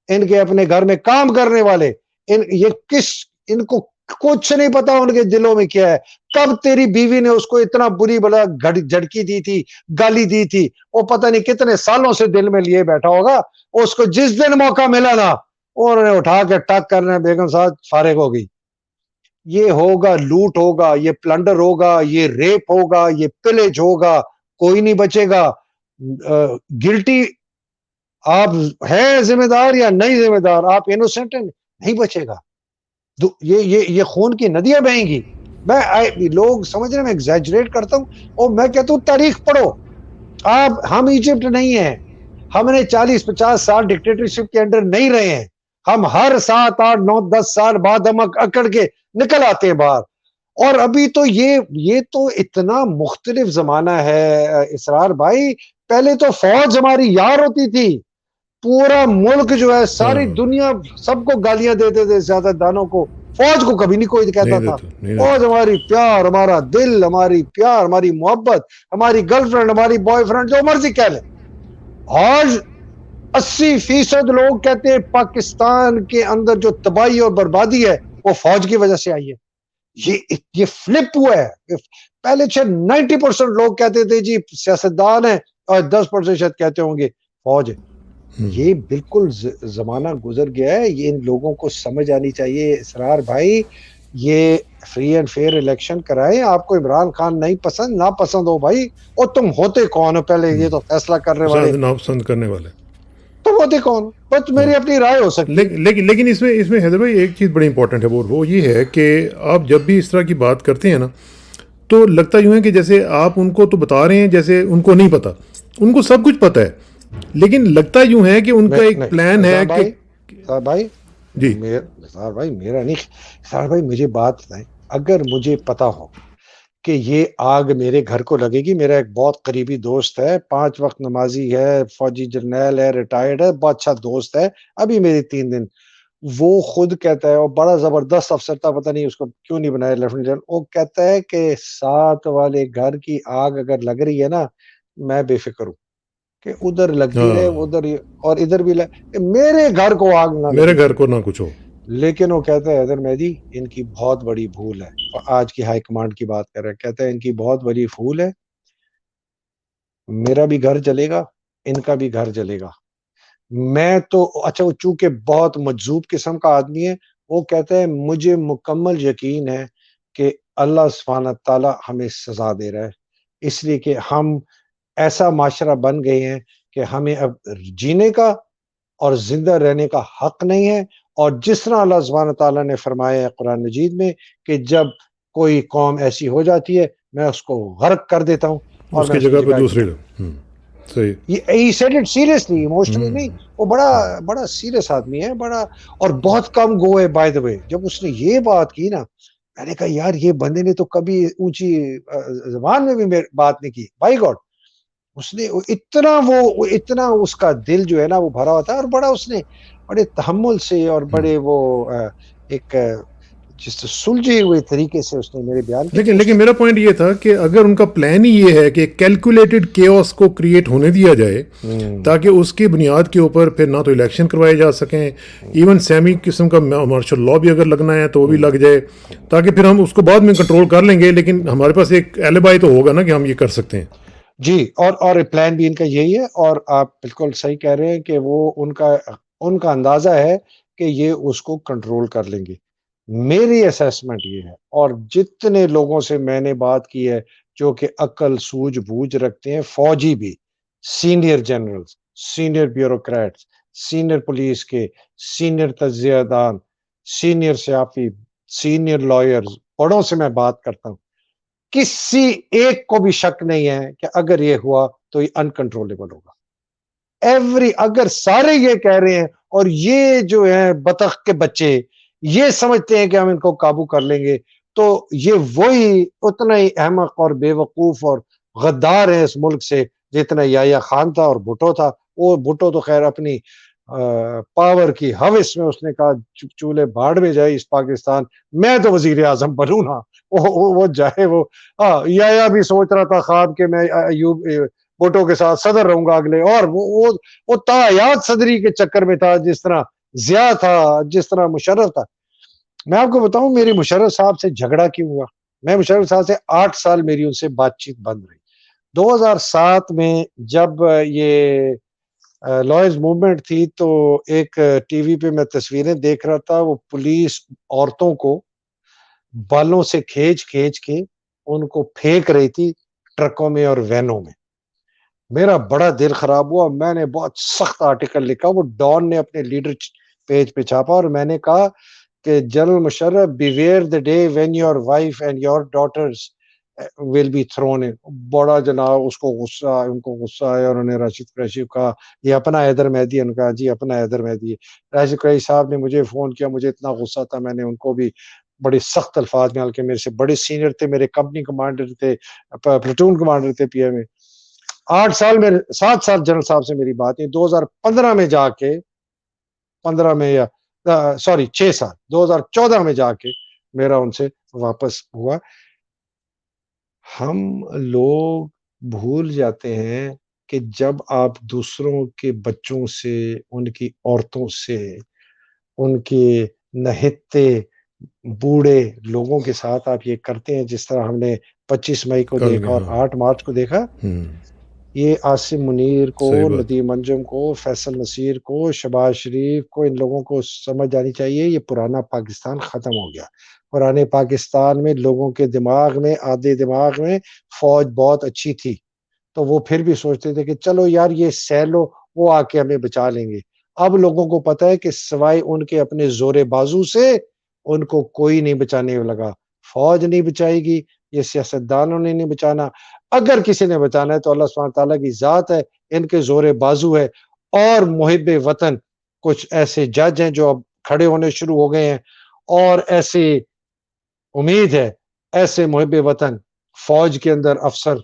B: ان کے اپنے گھر میں کام کرنے والے, ان کو کچھ نہیں پتا ان کے دلوں میں کیا ہے. کب تیری بیوی نے اس کو اتنا بری بلا جھڑکی دی تھی, گالی دی تھی, وہ پتہ نہیں کتنے سالوں سے دل میں لیے بیٹھا ہوگا. اس کو جس دن موقع ملا نا, اور انہیں اٹھا کے ٹک کرنے, بیگم صاحب فارغ ہو گئی. یہ ہوگا, لوٹ ہوگا, یہ پلنڈر ہوگا, یہ ریپ ہوگا, یہ پلیج ہوگا, کوئی نہیں بچے گا. گلٹی آپ ہیں ذمہ دار یا نہیں ذمہ دار, آپ انوسنٹ ہیں, نہیں بچے گا. یہ خون کی ندیاں بہیں گی. لوگ سمجھ رہے ہیں میں ایگزیجریٹ کرتا ہوں, اور میں کہتا ہوں تاریخ پڑھو. ہم ایجپٹ نہیں ہیں, ہم نے 40-50 سال ڈکٹیٹرشپ کے انڈر نہیں رہے ہیں. ہم ہر 7, 8, 9, 10 سال بعد ہم اکڑ کے نکل آتے ہیں باہر. اور ابھی تو یہ تو اتنا مختلف زمانہ ہے اسرار بھائی. پہلے تو فوج ہماری یار ہوتی تھی, پورا ملک جو ہے, ساری دنیا سب کو گالیاں دیتے تھے, زیادہ دانوں کو, فوج کو کبھی نہیں کوئی کہتا تھا. فوج ہماری پیار, ہمارا دل, ہماری پیار, ہماری محبت, ہماری گرل فرینڈ, ہماری بوائے فرینڈ, جو مرضی کہہ لیں. آج 80% لوگ کہتے ہیں پاکستان کے اندر جو تباہی اور بربادی ہے وہ فوج کی وجہ سے آئی ہے. یہ فلپ ہوا ہے. پہلے 90% لوگ کہتے تھے جی سیاستدان ہیں, اور 10% شاید کہتے ہوں گے فوج ہے. یہ بالکل زمانہ گزر گیا ہے. یہ ان لوگوں کو سمجھ آنی چاہیے. اسرار بھائی, یہ فری اینڈ فیئر الیکشن کرائیں. آپ کو عمران خان نہیں پسند, نہ پسند ہو بھائی, اور تم ہوتے کون ہو پہلے, یہ تو فیصلہ کرنے والے,
A: ناپسند کرنے والے
B: تم ہوتے کون؟ بس میری اپنی رائے ہو سکتی ہے.
A: لیکن اس میں حیدر بھائی ایک چیز بڑی امپورٹنٹ ہے, وہ یہ ہے کہ آپ جب بھی اس طرح کی بات کرتے ہیں نا, تو لگتا یوں ہے کہ جیسے آپ ان کو تو بتا رہے ہیں جیسے ان کو نہیں پتا. ان کو سب کچھ پتا ہے, لیکن لگتا یوں ہے کہ ان کا ایک پلان ہے کہ
B: بھائی
A: جی
B: بھائی میرا نہیں. سار بھائی مجھے بات بتائیں, اگر مجھے پتا ہو کہ یہ آگ میرے گھر کو لگے گی, میرا ایک بہت قریبی دوست ہے, 5 وقت نمازی ہے, فوجی جرنیل ہے, ریٹائرڈ ہے, بہت اچھا دوست ہے, ابھی میری 3 دن, وہ خود کہتا ہے, اور بڑا زبردست افسر تھا, پتہ نہیں اس کو کیوں نہیں بنایا لیفٹیننٹ جنرل, وہ کہتا ہے کہ 7 والے گھر کی آگ اگر لگ رہی ہے نا, میں بے فکر ہوں کہ ادھر لگتی رہے, ادھر اور ادھر بھی میرے گھر کو آگ نہ لگے,
A: میرے گھر کو نہ کچھ ہو.
B: لیکن وہ کہتا ہے حیدر مہدی ان کی بہت بڑی بھول ہے, اور آج کی ہائی کمانڈ کی بات کر رہے ہیں, کہتا ہے ان کی بہت بڑی بھول ہے, میرا بھی گھر جلے گا, ان کا بھی گھر جلے گا. میں تو اچھا, وہ چونکہ بہت مجذوب قسم کا آدمی ہے, وہ کہتا ہے مجھے مکمل یقین ہے کہ اللہ سبحانہ تعالی ہمیں سزا دے رہا ہے, اس لیے کہ ہم ایسا معاشرہ بن گئے ہیں کہ ہمیں اب جینے کا اور زندہ رہنے کا حق نہیں ہے, اور جس طرح اللہ سبحانہ تعالیٰ نے فرمایا ہے قرآن مجید میں کہ جب کوئی قوم ایسی ہو جاتی ہے میں اس کو غرق کر دیتا ہوں اور
A: اس
B: میں
A: کی
B: اس کی
A: جگہ پہ
B: جگہ
A: دوسرے لوگ صحیح.
B: he said it seriously, emotionally نہیں. وہ بڑا سیریس آدمی ہے, بڑا, اور بہت کم گو ہے بائی دا وے. جب اس نے یہ بات کی نا, میں نے کہا یار یہ بندے نے تو کبھی اونچی زبان میں بھی بات نہیں کی. بائی گاڈ, اس نے اتنا اس کا دل جو ہے نا وہ بھرا ہوتا ہے, اور بڑا اس نے بڑے تحمل سے اور بڑے وہ ایک جس سلجھے ہوئے طریقے سے اس نے میرے بیان کی.
A: لیکن میرا پوائنٹ یہ تھا کہ اگر ان کا پلان ہی یہ ہے کہ کیلکولیٹڈ کیوس کو کریٹ ہونے دیا جائے تاکہ اس کی بنیاد کے اوپر پھر نہ تو الیکشن کروائے جا سکیں, ایون سیمی قسم کا مارشل لا بھی اگر لگنا ہے تو وہ بھی لگ جائے, تاکہ پھر ہم اس کو بعد میں کنٹرول کر لیں گے, لیکن ہمارے پاس ایک ایلیبائی تو ہوگا نا کہ ہم یہ کر سکتے ہیں.
B: جی, اور پلان بھی ان کا یہی ہے, اور آپ بالکل صحیح کہہ رہے ہیں کہ وہ ان کا اندازہ ہے کہ یہ اس کو کنٹرول کر لیں گے. میری اسیسمنٹ یہ ہے, اور جتنے لوگوں سے میں نے بات کی ہے جو کہ عقل سوجھ بوجھ رکھتے ہیں, فوجی بھی, senior generals, senior bureaucrats, senior police کے, سینئر تجزیہ دان, سینئر صحافی, سینئر لائرز, بڑوں سے میں بات کرتا ہوں, کسی ایک کو بھی شک نہیں ہے کہ اگر یہ ہوا تو یہ انکنٹرولبل ہوگا. اگر سارے یہ کہہ رہے ہیں, اور یہ جو ہیں بطخ کے بچے یہ سمجھتے ہیں کہ ہم ان کو قابو کر لیں گے, تو یہ وہی اتنا ہی احمق اور بے وقوف اور غدار ہے اس ملک سے جتنا یحییٰ خان تھا اور بھٹو تھا. وہ بھٹو تو خیر اپنی پاور کی ہوس میں اس نے کہا چولہے بھاڑ میں جائے اس پاکستان, میں تو وزیر اعظم بنوں نا, وہ جائے. وہ یحییٰ بھی سوچ رہا تھا خواب کہ میں ایوب بھٹو کے ساتھ صدر رہوں گا اگلے, اور وہ تاحیات صدری کے چکر میں تھا, جس طرح ضیاء تھا, جس طرح مشرف تھا. میں آپ کو بتاؤں میری مشرف صاحب سے جھگڑا کیوں ہوا. میں مشرف صاحب سے 8 سال میری ان سے بات چیت بند رہی. 2007 میں جب یہ لائرز موومنٹ تھی تو ایک ٹی وی پہ میں تصویریں دیکھ رہا تھا, وہ پولیس عورتوں کو بالوں سے کھینچ کے ان کو پھینک رہی تھی ٹرکوں میں اور وینوں میں. میرا بڑا دل خراب ہوا, میں نے بہت سخت آرٹیکل لکھا, وہ ڈان نے اپنے لیڈر پیج پہ چھاپا, اور میں نے کہا کہ general Musharraf beware the day when your wife and your daughters will be thrown in. بڑا جناب ان کو غصہ آیا, اور انہوں نے راشد قریشی کو کہا یہ اپنا حیدر مہدی ہے. ان کا جی اپنا حیدر مہدی ہے. راشد قریشی صاحب نے مجھے فون کیا, مجھے اتنا غصہ تھا, میں نے ان کو بھی بڑے سخت الفاظ میں, حالانکہ میرے سے بڑے سینئر تھے, میرے کمپنی کمانڈر تھے, پلٹون کمانڈر تھے پی ایم میں. 7 سال جنرل صاحب سے میری بات ہے. 2015 میں جا کے 6 سال 2014 میں جا کے میرا ان سے واپس ہوا. ہم لوگ بھول جاتے ہیں کہ جب آپ دوسروں کے بچوں سے, ان کی عورتوں سے, ان کے نہتے بوڑھے لوگوں کے ساتھ آپ یہ کرتے ہیں, جس طرح ہم نے 25 مئی کو دیکھا اور 8 مارچ کو دیکھا. یہ عاصم منیر کو, ندیم انجم کو, فیصل نصیر کو, شہباز شریف کو, ان لوگوں کو سمجھ جانی چاہیے یہ پرانا پاکستان ختم ہو گیا. پرانے پاکستان میں لوگوں کے دماغ میں, آدھے دماغ میں فوج بہت اچھی تھی, تو وہ پھر بھی سوچتے تھے کہ چلو یار یہ سیلو وہ آ کے ہمیں بچا لیں گے. اب لوگوں کو پتا ہے کہ سوائے ان کے اپنے زور بازو سے ان کو کوئی نہیں بچانے لگا. فوج نہیں بچائے گی, یہ سیاستدانوں نے نہیں بچانا. اگر کسی نے بچانا ہے تو اللہ سبحانہ تعالیٰ کی ذات ہے, ان کے زور بازو ہے. اور محب وطن کچھ ایسے جج ہیں جو اب کھڑے ہونے شروع ہو گئے ہیں, اور ایسی امید ہے ایسے محب وطن فوج کے اندر افسر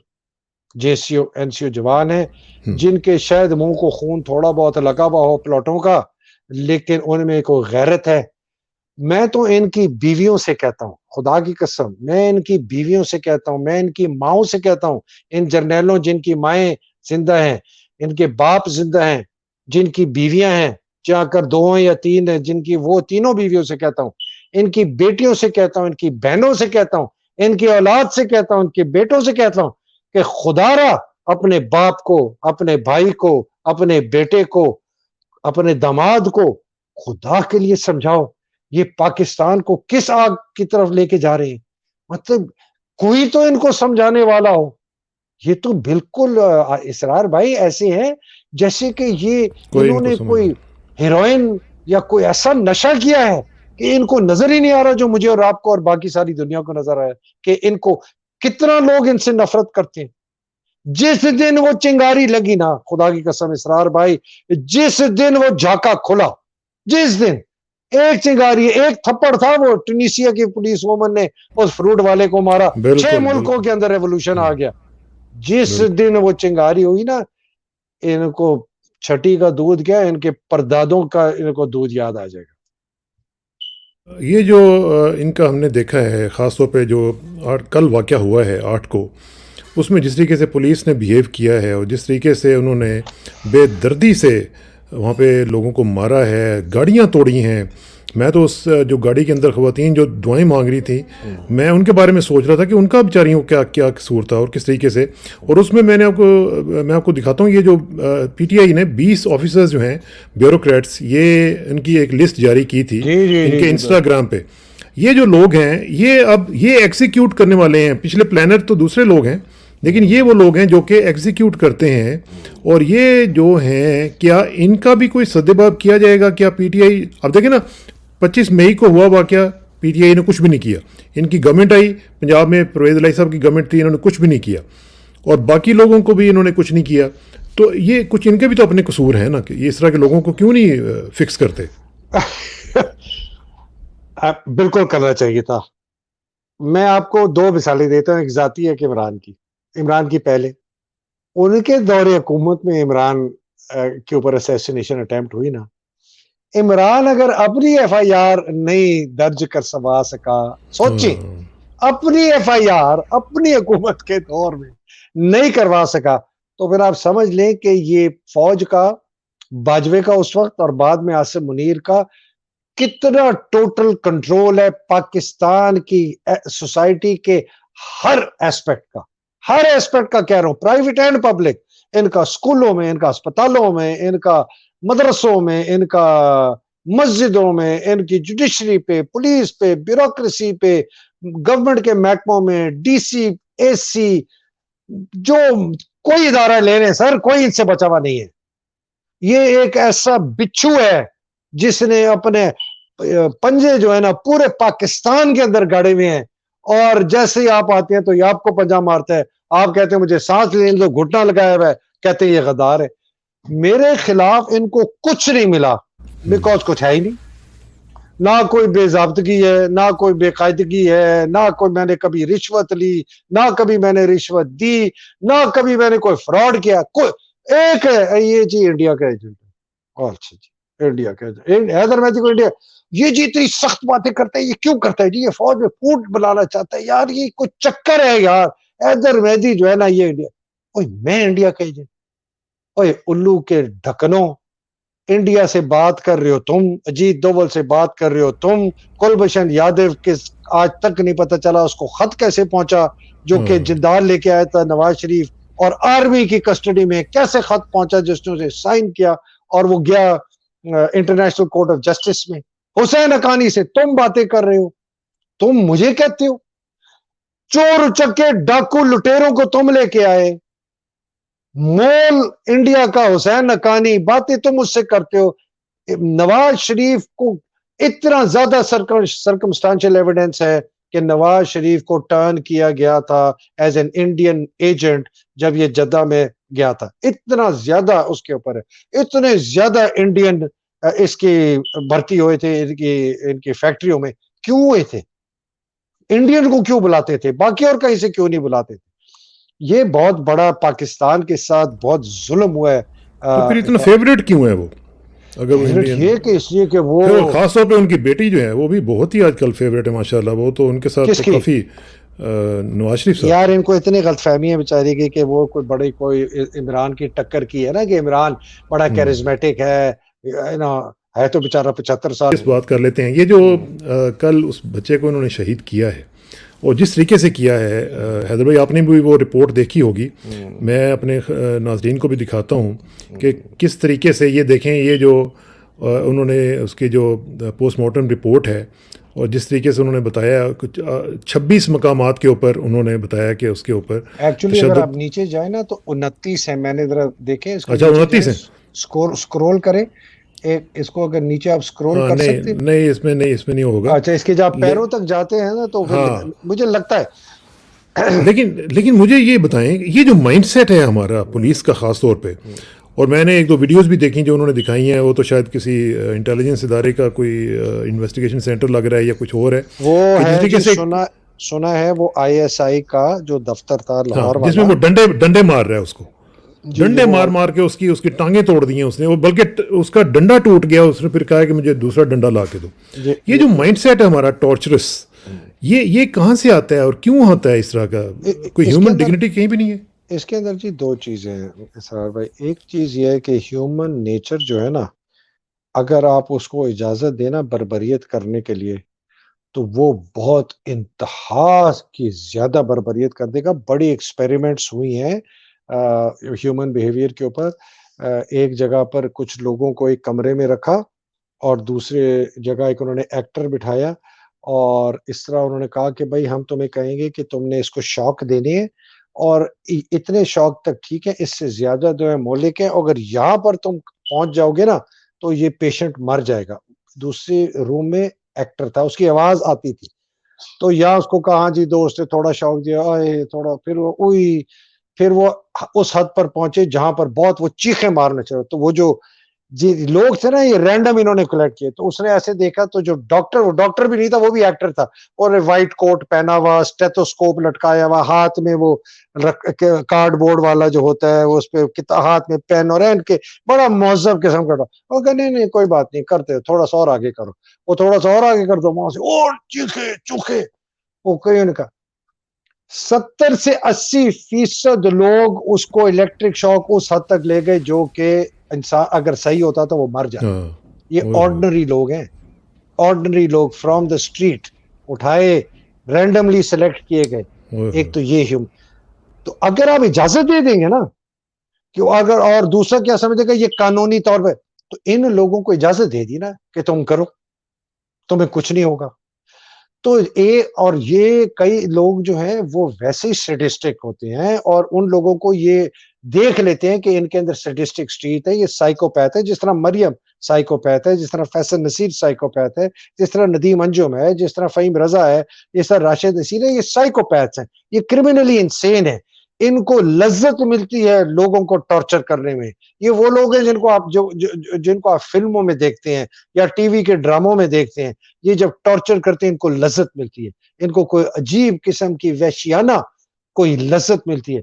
B: جے سی او این سی او جوان ہیں جن کے شاید منہ کو خون تھوڑا بہت لگا ہوا ہو پلاٹوں کا, لیکن ان میں کوئی غیرت ہے. میں تو ان کی بیویوں سے کہتا ہوں, خدا کی قسم, میں ان کی بیویوں سے کہتا ہوں, میں ان کی ماؤں سے کہتا ہوں, ان جرنیلوں جن کی مائیں زندہ ہیں, ان کے باپ زندہ ہیں, جن کی بیویاں ہیں, چاہ کر 2 یا 3 ہیں, جن کی وہ تینوں بیویوں سے کہتا ہوں, ان کی بیٹیوں سے کہتا ہوں, ان کی بہنوں سے کہتا ہوں, ان کی اولاد سے کہتا ہوں, ان کے بیٹوں سے کہتا ہوں کہ خدا را اپنے باپ کو, اپنے بھائی کو, اپنے بیٹے کو, اپنے داماد کو خدا کے لیے سمجھاؤ, یہ پاکستان کو کس آگ کی طرف لے کے جا رہے ہیں. مطلب کوئی تو ان کو سمجھانے والا ہو. یہ تو بالکل اسرار بھائی ایسے ہیں جیسے کہ یہ انہوں نے کوئی ہیروئن یا کوئی ایسا نشہ کیا ہے کہ ان کو نظر ہی نہیں آ رہا جو مجھے اور آپ کو اور باقی ساری دنیا کو نظر آیا کہ ان کو کتنا لوگ ان سے نفرت کرتے ہیں. جس دن وہ چنگاری لگی نا، خدا کی قسم اسرار بھائی، جس دن وہ جھاکا کھلا، جس دن ایک چنگاری، ایک تھپڑ تھا، وہ ٹونیسیا کی پولیس وومن نے اس فروٹ والے کو مارا، 6
A: بالکل
B: ملکوں
A: بالکل.
B: کے اندر ریولوشن آ گیا. جس
A: بالکل
B: دن وہ چنگاری ہوئی نا، ان کو چھٹی کا دودھ کیا، ان کے پردادوں کا ان کو دودھ یاد آ جائے گا.
A: یہ جو ان کا ہم نے دیکھا ہے خاص طور پہ جو کل واقعہ ہوا ہے 8 کو، اس میں جس طریقے سے پولیس نے بیہیو کیا ہے اور جس طریقے سے انہوں نے بے دردی سے وہاں پہ لوگوں کو مارا ہے، گاڑیاں توڑی ہیں. میں تو اس جو گاڑی کے اندر خواتین جو دعائیں مانگ رہی تھیں، میں ان کے بارے میں سوچ رہا تھا کہ ان کا بیچاریوں کیا کیا قصور تھا اور کس طریقے سے. اور اس میں میں آپ کو دکھاتا ہوں، یہ جو پی ٹی آئی نے 20 آفیسرز جو ہیں بیوروکریٹس، یہ ان کی ایک لسٹ جاری کی تھی
B: جی جی
A: ان
B: جی
A: کے
B: جی
A: انسٹاگرام پہ. یہ جو لوگ ہیں یہ ایکسیکیوٹ کرنے والے ہیں. پچھلے پلانر تو دوسرے لوگ ہیں، لیکن یہ وہ لوگ ہیں جو کہ ایگزیکیوٹ کرتے ہیں. اور یہ جو ہیں، کیا ان کا بھی کوئی سدباب کیا جائے گا؟ کیا پی ٹی آئی، اب دیکھیں نا 25 مئی کو ہوا واقعہ، پی ٹی آئی نے کچھ بھی نہیں کیا. ان کی گورنمنٹ آئی پنجاب میں، پرویز الہی صاحب کی گورنمنٹ تھی، انہوں نے کچھ بھی نہیں کیا، اور باقی لوگوں کو بھی انہوں نے کچھ نہیں کیا. تو یہ کچھ ان کے بھی تو اپنے قصور ہیں نا، کہ یہ اس طرح کے لوگوں کو کیوں نہیں فکس کرتے؟
B: بالکل کرنا چاہیے تھا. میں آپ کو 2 مثالیں دیتا ہوں. ایک ذاتی ہے کہ عمران کی پہلے ان کے دور حکومت میں عمران کے اوپر اسیسینیشن اٹیمپٹ ہوئی نا، عمران اگر اپنی ایف آئی آر نہیں درج کر سکا، سوچیں، اپنی ایف آئی آر اپنی حکومت کے دور میں نہیں کروا سکا، تو پھر آپ سمجھ لیں کہ یہ فوج کا، باجوے کا اس وقت اور بعد میں عاصم منیر کا کتنا ٹوٹل کنٹرول ہے پاکستان کی سوسائٹی کے ہر ایسپیکٹ کا کہہ رہا ہوں، پرائیویٹ اینڈ پبلک. ان کا اسکولوں میں، ان کا اسپتالوں میں، ان کا مدرسوں میں، ان کا مسجدوں میں، ان کی جوڈیشری پہ، پولیس پہ، بیوروکریسی پہ، گورنمنٹ کے محکموں میں، ڈی سی، اے سی، جو کوئی ادارہ لے لیں سر، کوئی ان سے بچا ہوا نہیں ہے. یہ ایک ایسا بچھو ہے جس نے اپنے پنجے جو ہے نا پورے پاکستان کے اندر گاڑے ہوئے ہیں، اور جیسے ہی آپ آتے ہیں تو یہ آپ کو پنجہ مارتا ہے. آپ کہتے ہیں مجھے سانس لینے دو، گھٹنا لگایا ہوا ہے، کہتے ہیں یہ غدار ہے. میرے خلاف ان کو کچھ نہیں ملا، بیکاز کچھ ہے ہی نہیں. نہ کوئی بے ضابطگی ہے، نہ کوئی بے قاعدگی ہے، نہ کوئی میں نے کبھی رشوت لی، نہ کبھی میں نے رشوت دی، نہ کبھی میں نے کوئی فراڈ کیا. کوئی ایک ہے یہ جی انڈیا کا ایجنٹ ہے. اچھا جی انڈیا کا ایجنٹ، حیدر مہدی کو انڈیا، یہ جی اتنی سخت باتیں کرتا ہے، یہ کیوں کرتا ہے جی؟ یہ فوج میں پھوٹ بلانا چاہتا ہے یار، یہ کوئی چکر ہے یار. حیدر مہدی جو ہے نا یہ انڈیا، اوہ میں انڈیا کا ایجنٹ؟ اوہ الو کے ڈھکنوں، انڈیا سے بات کر رہے ہو تم، اجیت دوول سے بات کر رہے ہو تم، کلبھوشن یادو کے آج تک نہیں پتہ چلا اس کو خط کیسے پہنچا جو کہ جندال لے کے آیا تھا نواز شریف، اور آرمی کی کسٹڈی میں کیسے خط پہنچا جس نے اسے سائن کیا اور وہ گیا انٹرنیشنل کورٹ آف جسٹس میں. حسین حقانی سے تم باتیں کر رہے ہو، تم مجھے کہتے ہو چور چکے ڈاکو لٹیروں کو تم لے کے آئے. مول انڈیا کا حسین حقانی، باتیں تم اس سے کرتے ہو. نواز شریف کو اتنا زیادہ سرکمسٹانشل ایویڈنس ہے کہ نواز شریف کو ٹرن کیا گیا تھا ایز این انڈین ایجنٹ جب یہ جدہ میں گیا تھا. اتنا زیادہ اس کے اوپر ہے، اتنے زیادہ انڈین اس کی بھرتی ہوئے تھے ان کی فیکٹریوں میں. کیوں ہوئے تھے؟ انڈین کو کیوں بلاتے تھے؟ باقی اور کہیں سے کیوں نہیں بلاتے تھے؟ یہ بہت بڑا پاکستان کے ساتھ بہت ظلم ہوا ہے.
A: تو پھر اتنا فیوریٹ کیوں ہے وہ؟ اگر وہ
B: فیوریٹ
A: انڈین،
B: یہ کہ اس لیے کہ وہ
A: پھر خاص طور پہ ان کی بیٹی جو ہے وہ بھی بہت ہی آج کل فیوریٹ ہے ماشاء اللہ. وہ تو ان کے ساتھ
B: کس
A: تو
B: کی
A: کافی نواز شریف صاحب.
B: یار ان کو اتنی غلط فہمی ہے بیچاری کی کہ وہ کوئی بڑی کوئی عمران کی ٹکر کی ہے نا، کہ عمران بڑا کیرزمیٹک ہے تو بیچارہ 75 سال.
A: اس بات کر لیتے ہیں، یہ جو کل اس بچے کو انہوں نے شہید کیا ہے اور جس طریقے سے کیا ہے، حیدر بھائی آپ نے بھی وہ رپورٹ دیکھی ہوگی، میں اپنے ناظرین کو بھی دکھاتا ہوں کہ کس طریقے سے یہ دیکھیں، یہ جو انہوں نے اس کی جو پوسٹ مارٹم رپورٹ ہے اور جس طریقے سے انہوں نے بتایا، کچھ 26 مقامات کے اوپر انہوں نے بتایا کہ اس کے اوپر
B: ایکچولی اگر آپ نیچے جائیں نا تو 29 ہیں، میں نے ذرا دیکھیں اس کو.
A: اچھا 29 ہیں،
B: سکرول کریں ایک اس کو اگر نیچے آپ اسکرول
A: ہاں
B: کر سکتے
A: نہیں نہیں اس میں نہیں ہوگا.
B: اچھا اس کے جب پیروں تک جاتے ہیں نا تو پھر
A: ہاں
B: مجھے لگتا ہے
A: لیکن مجھے یہ بتائیں یہ جو مائنڈ سیٹ ہے ہمارا پولیس کا خاص طور پہ, اور میں نے ایک دو ویڈیوز بھی دیکھی جو انہوں نے دکھائی ہیں, وہ تو شاید کسی انٹیلیجنس ادارے کا کوئی انویسٹیگیشن سینٹر لگ رہا ہے یا کچھ اور ہے,
B: وہ
A: کہ جس
B: ہے
A: طریقے
B: جی
A: سے
B: سنا ہے وہ ISI کا جو دفتر تھا
A: ہاں
B: لاہور
A: جس میں
B: والا.
A: وہ ڈنڈے مار رہا ہے اس کو,
B: جی
A: ڈنڈے
B: وہ
A: مار کے اس کی ٹانگیں توڑ دی ہیں اس نے, وہ بلکہ اس کا ڈنڈا ٹوٹ گیا, اس نے پھر کہا کہ مجھے دوسرا ڈنڈا لا کے دو. یہ جو مائنڈ سیٹ ہے ہمارا ٹارچرس, یہ کہاں سے آتا ہے اور کیوں ہوتا ہے اس طرح کا؟ کوئی ہیومن ڈگنیٹی کہیں بھی نہیں ہے
B: اس کے اندر جی دو چیزیں ہیں اسرار بھائی. ایک چیز یہ ہے کہ ہیومن نیچر جو ہے نا, اگر آپ اس کو اجازت دینا بربریت کرنے کے لیے تو وہ بہت انتہا کی زیادہ بربریت کر دے گا. بڑی ایکسپیریمنٹس ہوئی ہیں ہیومن بیہیویئر کے اوپر. ایک جگہ پر کچھ لوگوں کو ایک کمرے میں رکھا اور دوسرے جگہ ایک انہوں نے ایکٹر بٹھایا, اور اس طرح انہوں نے کہا کہ بھائی ہم تمہیں کہیں گے کہ تم نے اس کو شوق دینے ہے, اور اتنے شوق تک ٹھیک ہے, اس سے زیادہ جو ہے مولک ہے, اگر یہاں پر تم پہنچ جاؤ گے نا تو یہ پیشنٹ مر جائے گا. دوسری روم میں ایکٹر تھا, اس کی آواز آتی تھی, تو یا اس کو کہا جی دوست نے تھوڑا شوق دیا تھوڑا, پھر وہ اس حد پر پہنچے جہاں پر بہت وہ چیخیں مارنے چلے. تو وہ جو جی لوگ تھے نا یہ رینڈم انہوں نے کلیکٹ کیے, تو اس نے ایسے دیکھا تو جو وہ ڈاکٹر بھی نہیں تھا, وہ بھی ایکٹر تھا, اور وائٹ کوٹ پہنا ہوا, اسٹیتھوسکوپ لٹکایا ہوا, ہاتھ میں وہ کارڈ بورڈ والا جو ہوتا ہے وہ اس پہ ہاتھ میں پین اور کے بڑا مہذب قسم کا. وہ کہ نہیں کوئی بات نہیں کرتے, تھوڑا سا اور آگے کرو, وہ تھوڑا سا اور آگے کر دو, وہاں سے اور چیخے چوکے. وہ کہیں نے کہا 70 سے 80% لوگ اس کو الیکٹرک شاک اس حد تک لے گئے جو کہ انسان اگر صحیح ہوتا تو وہ مر جاتا. یہ آرڈنری لوگ ہیں, آرڈنری لوگ فرام دا اسٹریٹ اٹھائے, رینڈملی سلیکٹ کیے گئے. ایک تو یہ تو اگر آپ اجازت دے دیں گے نا کہ اگر, اور دوسرا کیا سمجھے گا یہ قانونی طور پہ, تو ان لوگوں کو اجازت دے دی نا کہ تم کرو, تمہیں کچھ نہیں ہوگا. تو اور یہ کئی لوگ جو ہیں وہ ویسے ہی سیڈسٹک ہوتے ہیں, اور ان لوگوں کو یہ دیکھ لیتے ہیں کہ ان کے اندر سیڈسٹک سٹریٹ ہے, یہ سائیکوپیتھ ہے, جس طرح مریم سائیکوپیتھ ہے, جس طرح فیصل نصیر سائیکوپیتھ ہے, جس طرح ندیم انجم ہے, جس طرح فہیم رضا ہے, جس طرح راشد نصیر ہے. یہ سائیکوپیتھ ہیں, یہ کرمنلی انسین ہے. ان کو لذت ملتی ہے لوگوں کو ٹارچر کرنے میں. یہ وہ لوگ ہیں جن کو آپ فلموں میں دیکھتے ہیں یا ٹی وی کے ڈراموں میں دیکھتے ہیں. یہ جب ٹارچر کرتے ہیں ان کو لذت ملتی ہے, ان کو کوئی عجیب قسم کی وحشیانہ کوئی لذت ملتی ہے.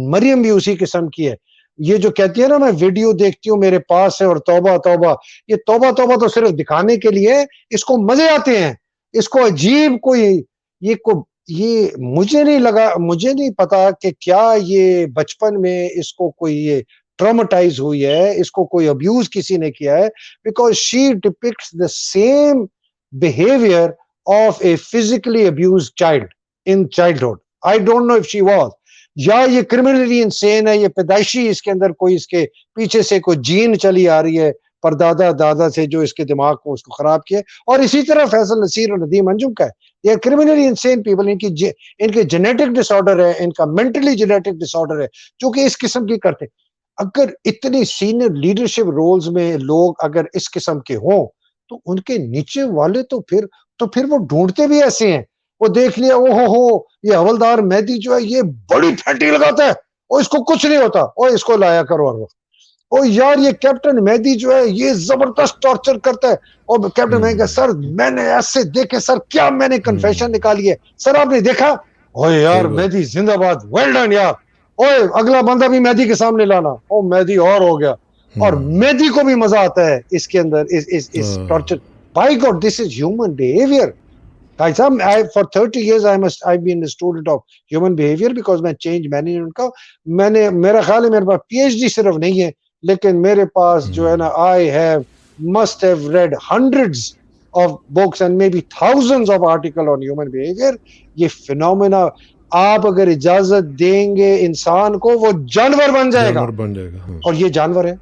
B: مریم بھی اسی قسم کی ہے. یہ جو کہتی ہے نا میں ویڈیو دیکھتی ہوں میرے پاس ہے اور توبہ توبہ, یہ توبہ توبہ تو صرف دکھانے کے لیے, اس کو مزے آتے ہیں, اس کو عجیب کوئی یہ مجھے نہیں پتا کہ کیا یہ بچپن میں اس کو کوئی یہ ٹرامیٹائز ہوئی ہے, اس کو کوئی ابیوز کسی نے کیا ہے, because she depicts the same behavior of a physically abused child in childhood. I don't know if she was. یا یہ criminally insane ہے, یہ پیدائشی اس کے اندر کوئی اس کے پیچھے سے کوئی جین چلی آ رہی ہے پردادا دادا سے جو اس کے دماغ کو اس کو خراب کیا. اور اسی طرح فیصل نصیر اور ندیم انجم کا ہے. یہ criminally insane people, ان کے جینیٹک ڈس آرڈر ہے, ان کا مینٹلی جینیٹک ڈس آرڈر ہے جو کہ اس قسم کی کرتے. اگر اتنی سینئر لیڈرشپ رولز میں لوگ اگر اس قسم کے ہوں تو ان کے نیچے والے تو پھر وہ ڈھونڈتے بھی ایسے ہیں. وہ دیکھ لیا یہ حولدار مہدی جو ہے یہ بڑی پھینٹی لگاتا ہے, اور اس کو کچھ نہیں ہوتا, اور اس کو لایا کرو. اور یار یہ کیپٹن مہدی جو ہے یہ زبردست ٹارچر کرتا ہے, اور کیپٹن مہدی سر میں نے ایسے دیکھے سر, کیا میں نے کنفیشن نکالی ہے سر, آپ نے دیکھا؟ اوے یار مہدی زندہ باد, ویل ڈن یار, اوے اگلا بندہ بھی مہدی کے سامنے لانا, او مہدی اور ہو گیا. اور مہدی کو بھی مزہ آتا ہے اس کے اندر اس torture. By God, this is human behavior. For 30 years I've been a student of human behavior because میں change management کا میرا خیال ہے میرے پاس PhD صرف نہیں ہے, لیکن میرے پاس جو ہے نا I must have read hundreds of books and maybe thousands of articles on human behavior. یہ phenomena آپ اگر اجازت دیں گے انسان کو وہ جانور بن جائے گا, اور یہ جانور ہے.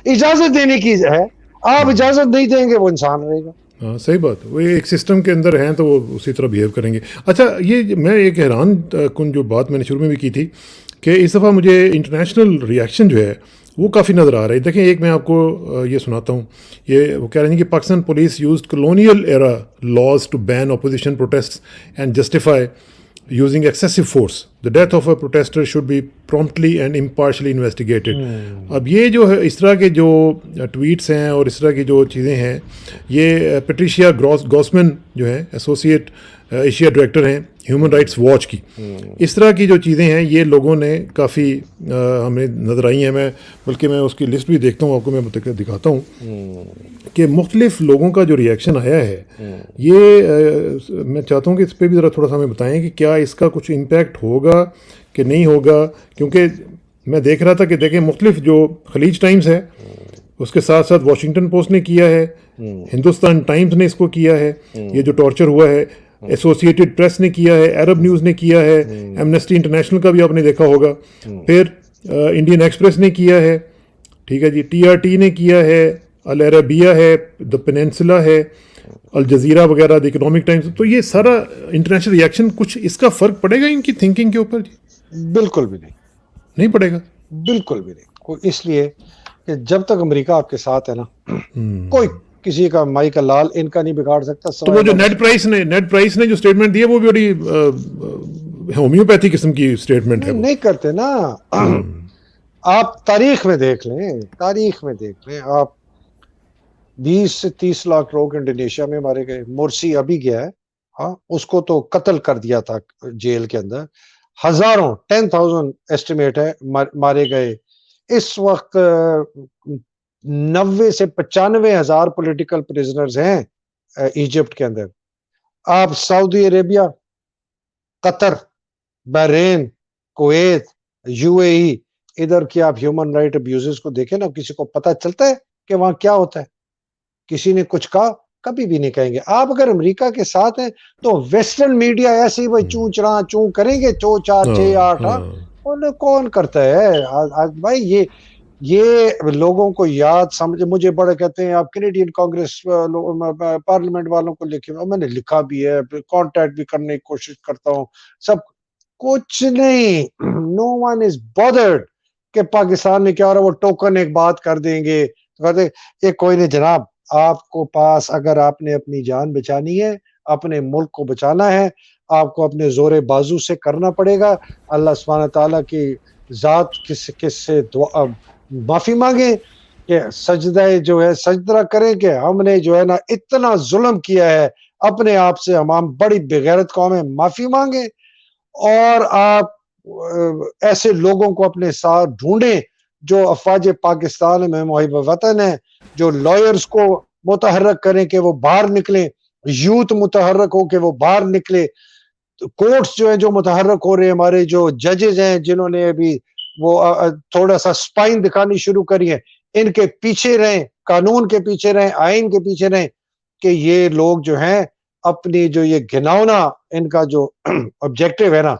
B: اجازت دینے کی ہے, آپ اجازت نہیں دیں گے وہ انسان رہے گا.
A: ہاں صحیح بات, وہ ایک سسٹم کے اندر ہیں تو وہ اسی طرح بیہیو کریں گے. اچھا یہ میں ایک حیران کن جو بات میں نے شروع میں بھی کی تھی کہ اس دفعہ مجھے انٹرنیشنل ریئیکشن جو ہے وہ کافی نظر آ رہا ہے. دیکھیں ایک میں آپ کو یہ سناتا ہوں. یہ وہ کہہ رہے ہیں کہ Pakistan police used colonial era laws to ban opposition protest and justify using excessive force. The death of a protester should be promptly and impartially investigated. اب یہ جو ہے اس طرح کے جو ٹویٹس ہیں اور اس طرح کی جو چیزیں ہیں, یہ پیٹریشیا گوسمن جو ہیں ایسوسیٹ ایشیا ڈائریکٹر ہیں ہیومن رائٹس واچ کی, اس طرح کی جو چیزیں ہیں یہ لوگوں نے کافی ہمیں نظر آئی ہیں. میں بلکہ میں اس کی لسٹ بھی دیکھتا ہوں, آپ کو میں دکھاتا ہوں کہ مختلف لوگوں کا جو ریئیکشن آیا ہے, یہ میں چاہتا ہوں کہ اس پہ بھی ذرا تھوڑا سا ہمیں بتائیں کہ کیا اس کا کچھ امپیکٹ ہوگا کہ نہیں ہوگا. کیونکہ میں دیکھ رہا تھا کہ دیکھیں مختلف جو خلیج ٹائمز ہے اس کے ساتھ ساتھ واشنگٹن پوسٹ نے کیا ہے, ہندوستان ٹائمز نے اس کو کیا ہے, یہ جو ٹارچر ہوا ہے, ایسوسیٹڈ پریس نے کیا ہے, عرب نیوز نے کیا ہے, ایمنسٹی انٹرنیشنل کا بھی آپ نے دیکھا ہوگا, پھر انڈین ایکسپریس نے کیا ہے, ٹھیک ہے جی, TRT نے کیا ہے, العربیہ ہے, دا پیننسلا ہے, الجزیرہ وغیرہ, دا اکنامک ٹائمز. تو یہ سارا انٹرنیشنل ریئیکشن, کچھ اس کا فرق پڑے گا ان کی تھنکنگ کے اوپر جی؟
B: بالکل بھی
A: نہیں پڑے گا,
B: بالکل بھی نہیں. اس لیے کہ جب تک امریکہ آپ کے ساتھ ہے نا, کوئی کسی کا مائی کا لال ان کا نہیں بگاڑ سکتا.
A: تو وہ جو نیڈ پرائس نے جو اسٹیٹمنٹ دی ہے وہ بھی بڑی ہومیوپیتھی قسم کی اسٹیٹمنٹ ہے.
B: نہیں کرتے نا. آپ تاریخ میں دیکھ لیں, آپ 20 سے 30 لاکھ لوگ انڈونیشیا میں مارے گئے. مرسی ابھی گیا ہے, ہاں, اس کو تو قتل کر دیا تھا جیل کے اندر. ہزاروں 10,000 ایسٹیمیٹ ہے مارے گئے. اس وقت 90 سے 95 ہزار پولیٹیکل پریزنرز ہیں ایجپٹ کے اندر. آپ سعودی عربیہ, قطر, بحرین, کویت, UAE, ادھر کی آپ ہیومن رائٹ ابیوزز کو دیکھیں نا, کسی کو پتہ چلتا ہے کہ وہاں کیا ہوتا ہے؟ کسی نے کچھ کہا؟ کبھی بھی نہیں کہیں گے. آپ اگر امریکہ کے ساتھ ہیں تو ویسٹرن میڈیا ایسے ہی وہ چون چراں چون کریں گے, 2 4 6 8 انہیں کون کرتا ہے بھائی؟ یہ لوگوں کو یاد سمجھے. مجھے بڑے کہتے ہیں آپ کینیڈین کانگریس پارلیمنٹ والوں کو لکھے, میں نے لکھا بھی ہے, کانٹیکٹ بھی کرنے کی کوشش کرتا ہوں, سب کچھ نہیں. نو ون از بادرڈ کہ پاکستان میں کیا ہو رہا ہے. وہ ٹوکن ایک بات کر دیں گے, کہتے یہ کوئی نہیں جناب. آپ کو پاس اگر آپ نے اپنی جان بچانی ہے, اپنے ملک کو بچانا ہے, آپ کو اپنے زور بازو سے کرنا پڑے گا. اللہ سبحانہ تعالیٰ کی ذات کس سے دعا معافی مانگے کہ سجدہ جو ہے سجدہ کریں کہ ہم نے جو ہے نا اتنا ظلم کیا ہے اپنے آپ سے, ہم بڑی بغیرت قوم ہے, معافی مانگے. اور آپ ایسے لوگوں کو اپنے ساتھ ڈھونڈیں جو افواج پاکستان میں محب وطن ہیں, جو لائرز کو متحرک کریں کہ وہ باہر نکلیں, یوتھ متحرک ہو کہ وہ باہر نکلے, کورٹس جو ہیں جو متحرک ہو رہے ہیں, ہمارے جو ججز ہیں جنہوں نے ابھی وہ تھوڑا سا سپائن دکھانی شروع کری ہے, ان کے پیچھے رہیں, قانون کے پیچھے رہیں, آئین کے پیچھے رہیں کہ یہ لوگ جو ہیں اپنی جو یہ گھناؤنا ان کا جو آبجیکٹو ہے نا,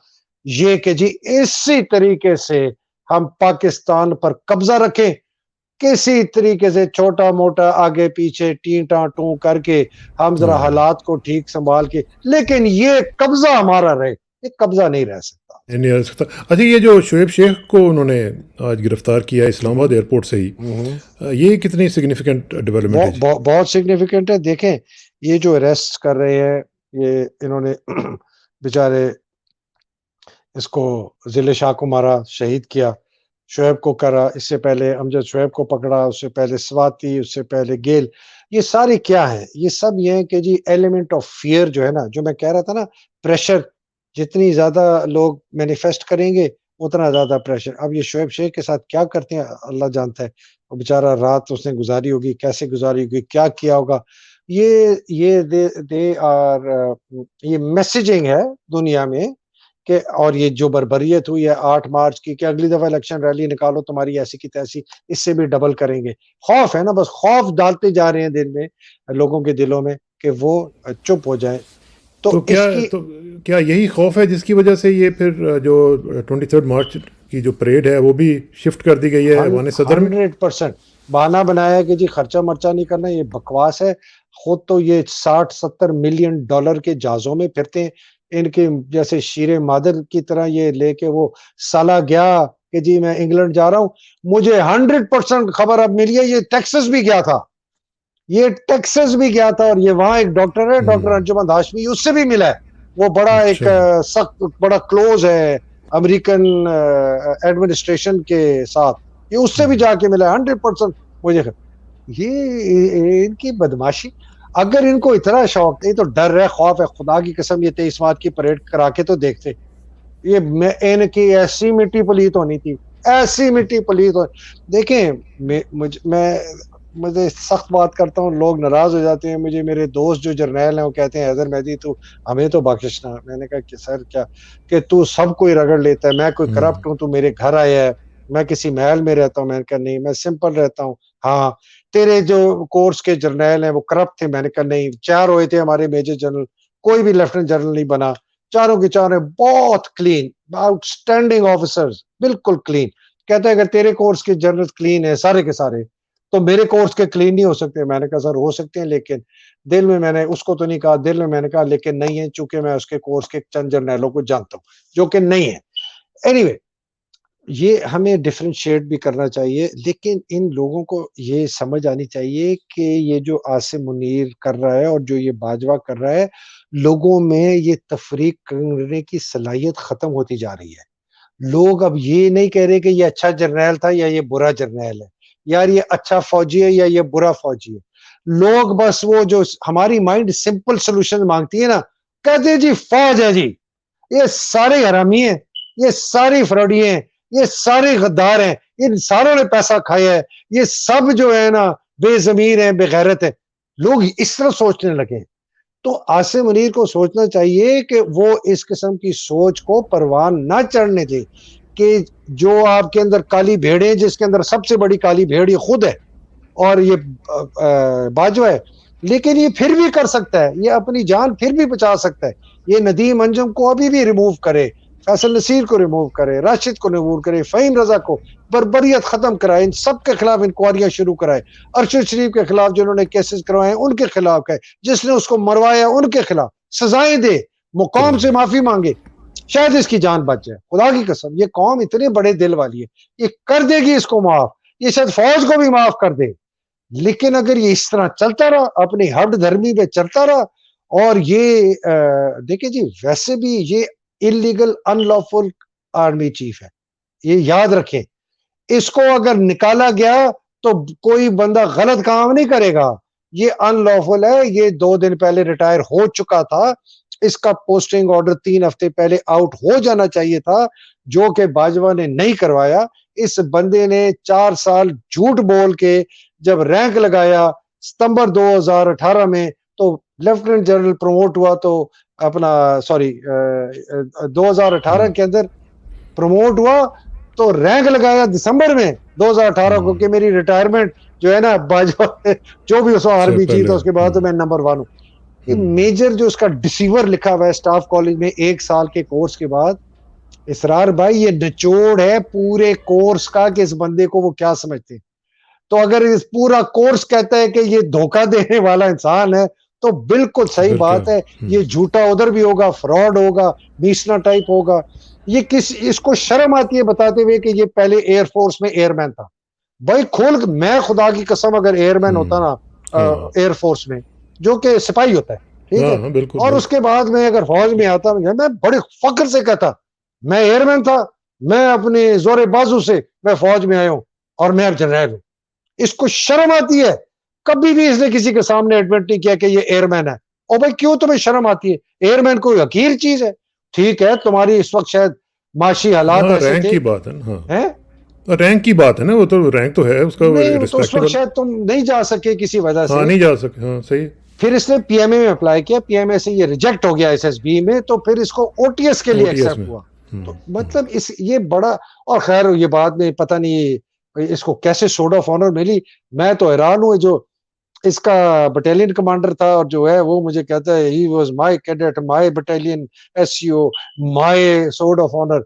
B: یہ کہ جی اسی طریقے سے ہم پاکستان پر قبضہ رکھیں, کسی طریقے سے چھوٹا موٹا آگے پیچھے ٹینٹا ٹوں کر کے ہم ذرا حالات کو ٹھیک سنبھال کے, لیکن یہ قبضہ ہمارا رہے. یہ قبضہ نہیں رہ سکتا.
A: نہیں رہ سکتا. اچھا, یہ جو شعیب شیخ کو انہوں نے آج گرفتار کیا اسلام آباد ایئرپورٹ سے ہی, یہ کتنی سگنیفیکنٹ ڈیولپمنٹ ہے؟
B: بہت سگنیفیکنٹ ہے. دیکھیں یہ جو اریسٹ کر رہے ہیں, یہ انہوں نے بیچارے اس کو ضلع شاہ کو مارا, شہید کیا, شعیب کو کرا, اس سے پہلے امجد شعیب کو پکڑا, اس سے پہلے سواتی, اس سے پہلے گیل. یہ سارے کیا ہیں؟ یہ سب یہ ہیں کہ جی ایلیمنٹ آف فیئر جو ہے نا, جو میں کہہ رہا تھا نا, پریشر, جتنی زیادہ لوگ مینیفیسٹ کریں گے اتنا زیادہ پریشر. اب یہ شعیب شیخ کے ساتھ کیا کرتے ہیں اللہ جانتا ہے. وہ بیچارہ رات اس نے گزاری ہوگی, کیسے گزاری ہوگی, کیا کیا ہوگا. یہ میسیجنگ ہے دنیا میں کہ, اور یہ جو بربریت ہوئی ہے 8 مارچ کی کہ اگلی دفعہ الیکشن ریلی نکالو تمہاری ایسی کی تیسی, اس سے بھی ڈبل کریں گے. خوف ہے نا, بس خوف ڈالتے جا رہے ہیں دل میں, لوگوں کے دلوں میں, کہ وہ چپ ہو جائیں. تو
A: کیا یہی خوف ہے جس کی وجہ سے یہ پھر جو 23 مارچ کی جو پریڈ ہے وہ بھی شفٹ کر دی گئی ہے ایوان صدر میں؟
B: 100% بہانہ بنایا ہے کہ جی خرچہ مرچہ نہیں کرنا. یہ بکواس ہے. خود تو یہ 60-70 ملین ڈالر کے جہازوں میں پھرتے ہیں, ان کے جیسے شیر مادر کی طرح یہ لے کے وہ سالہ گیا کہ جی میں انگلینڈ جا رہا ہوں. مجھے 100% خبر اب ملی ہے یہ ٹیکسس بھی گیا تھا, یہ ٹیکسس بھی گیا تھا, اور یہ وہاں ایک ڈاکٹر ہے ڈاکٹر انجمن ہاشمی, اس سے بھی ملا ہے. وہ بڑا ایک سخت بڑا کلوز ہے امریکن ایڈمنسٹریشن کے ساتھ, یہ اس سے بھی جا کے ملا ہے 100%. مجھے یہ ان کی بدماشی, اگر ان کو اتنا شوق ہے تو ڈر ہے, خوف ہے, خدا کی قسم یہ 23 مارچ کی پریڈ کرا کے تو دیکھتے. یہ ان کی ایسی مٹی پلیت ہونی تھی, ایسی مٹی پلیت ہو. دیکھیں میں مجھے سخت بات کرتا ہوں, لوگ ناراض ہو جاتے ہیں مجھے, میرے دوست جو جرنیل ہیں وہ کہتے ہیں حیدر مہدی تو ہمیں تو بخشنا. میں نے کہا کہ سر کیا کہ تو سب کوئی رگڑ لیتا ہے, میں کوئی کرپٹ ہوں, تو میرے گھر آیا ہے, میں کسی محل میں رہتا ہوں. میں نے کہا نہیں میں سمپل رہتا ہوں. ہاں تیرے جو کورس کے جرنیل ہیں وہ کرپٹ تھے. میں نے کہا نہیں, 4 ہوئے تھے ہمارے میجر جنرل, کوئی بھی لیفٹیننٹ جنرل نہیں بنا, چاروں کے چاروں بہت کلین آؤٹ اسٹینڈنگ آفیسرز, بالکل کلین. کہتا ہے اگر تیرے کورس کے جنرل کلین ہیں سارے کے سارے تو میرے کورس کے کلین نہیں ہو سکتے. میں نے کہا سر ہو سکتے ہیں, لیکن دل میں نے اس کو تو نہیں کہا, دل میں نے کہا لیکن نہیں ہے, چونکہ میں اس کے کورس کے چند جرنیلوں کو جانتا ہوں جو کہ نہیں ہے. اینی یہ ہمیں ڈفرینشیٹ بھی کرنا چاہیے, لیکن ان لوگوں کو یہ سمجھ آنی چاہیے کہ یہ جو عاصم منیر کر رہا ہے اور جو یہ باجوہ کر رہا ہے, لوگوں میں یہ تفریق کرنے کی صلاحیت ختم ہوتی جا رہی ہے. لوگ اب یہ نہیں کہہ رہے کہ یہ اچھا جرنیل تھا یا یہ برا جرنیل ہے, یار یہ اچھا فوجی ہے یا یہ برا فوجی ہے. لوگ بس وہ جو ہماری مائنڈ سمپل سولوشن مانگتی ہے نا, کہتے ہیں جی فوج ہے, جی یہ سارے حرامی ہیں, یہ ساری فراڈی ہیں, یہ سارے غدار ہیں, ان ساروں نے پیسہ کھایا ہے, یہ سب جو ہے نا بے ضمیر ہیں, بے غیرت ہیں. لوگ اس طرح سوچنے لگے. تو عاصم منیر کو سوچنا چاہیے کہ وہ اس قسم کی سوچ کو پروان نہ چڑھنے دے کہ جو آپ کے اندر کالی بھیڑیں, جس کے اندر سب سے بڑی کالی بھیڑ یہ خود ہے اور یہ باجوہ ہے, لیکن یہ پھر بھی کر سکتا ہے, یہ اپنی جان پھر بھی بچا سکتا ہے. یہ ندیم انجم کو ابھی بھی ریموو کرے, فیصل نصیر کو ریموو کرے, راشد کو ریموو کرے, فہیم رضا کو, بربریت ختم کرائے, ان سب کے خلاف انکوائریاں شروع کرائے, ارشد شریف کے خلاف جنہوں نے کیسز کروائے ان کے خلاف ہے, جس نے اس کو مروایا ان کے خلاف سزائیں دے, مقام سے معافی مانگے, شاید اس کی جان بچ جائے. خدا کی قسم یہ قوم اتنے بڑے دل والی ہے, یہ کر دے گی اس کو معاف, یہ شاید فوج کو بھی معاف کر دے. لیکن اگر یہ اس طرح چلتا رہا, اپنی ہٹ دھرمی پہ چلتا رہا, اور یہ دیکھیں جی ویسے بھی یہ انلیگل ان لافل آرمی چیف ہے, یہ یاد رکھیں. اس کو اگر نکالا گیا تو کوئی بندہ غلط کام نہیں کرے گا, یہ ان لافل ہے. یہ 2 دن پہلے ریٹائر ہو چکا تھا, اس کا پوسٹنگ آرڈر 3 ہفتے پہلے آؤٹ ہو جانا چاہیے تھا, جو کہ باجوہ نے نہیں کروایا. اس بندے نے 4 سال جھوٹ بول کے جب رینک لگایا ستمبر 2018 میں, تو لیفٹیننٹ جنرل پروموٹ ہوا, تو اپنا 2018 کے اندر پروموٹ ہوا, تو رینک لگایا دسمبر میں 2018 کو کہ میری ریٹائرمنٹ جو ہے نا باجوہ جو بھی اس آرمی چیف تھا اس کے بعد تو میں نمبر 1 ہوں. یہ میجر جو اس کا ڈسیور لکھا ہوا ہے اسٹاف کالج میں 1 سال کے کورس کے بعد, اسرار بھائی یہ نچوڑ ہے پورے کورس کا کہ اس بندے کو وہ کیا سمجھتے ہیں. تو اگر اس پورا کورس کہتا ہے کہ یہ دھوکہ دینے والا انسان ہے تو بالکل صحیح بات ہے, یہ جھوٹا ادھر بھی ہوگا, فراڈ ہوگا, میسنا ٹائپ ہوگا. یہ اس کو شرم آتی ہے بتاتے ہوئے کہ یہ پہلے ایئر فورس میں ایئر مین تھا. بھائی کھول, میں خدا کی قسم اگر ایئر مین ہوتا نا ایئر فورس میں, جو کہ سپاہی ہوتا ہے, ٹھیک ہے, اور اس کے بعد میں اگر فوج میں آتا, میں بڑے فخر سے کہتا میں ایئر مین تھا, میں اپنے زور بازو سے میں فوج میں آیا ہوں اور میں اب جنرل ہوں. اس کو شرم آتی ہے, کبھی بھی اس نے کسی کے سامنے ایڈمٹ نہیں کیا کہ یہ ایئر مین ہے. اور بھائی کیوں تمہیں شرم آتی ہے؟ ایئر مین کوئی حقیر چیز ہے؟ ٹھیک ہے تمہاری اس وقت شاید معاشی حالات ایسے
A: رینک
B: تھے,
A: کی بات ہے نا, رینک کی بات ہے نا, وہ تو رینک تو ہے اس کا,
B: تو اس وقت شاید تم نہیں جا سکے کسی وجہ سے,
A: نہیں جا سکے. ہاں صحیح.
B: پھر اس نے پی ایم اے میں اپلائی کیا, پی ایم اے سے یہ ریجیکٹ ہو گیا ایس ایس بی میں, تو پھر اس کو او ٹی ایس کے لیے ایکسپٹ ہوا. تو مطلب یہ بڑا, اور خیر یہ بات میں پتہ نہیں اس کو کیسے سوڈ آف آنر ملی. میں تو حیران ہوں, جو اس کا بٹالین کمانڈر تھا اور جو ہے وہ مجھے کہتا ہے he was my cadet, my battalion S C O, my sword of honour.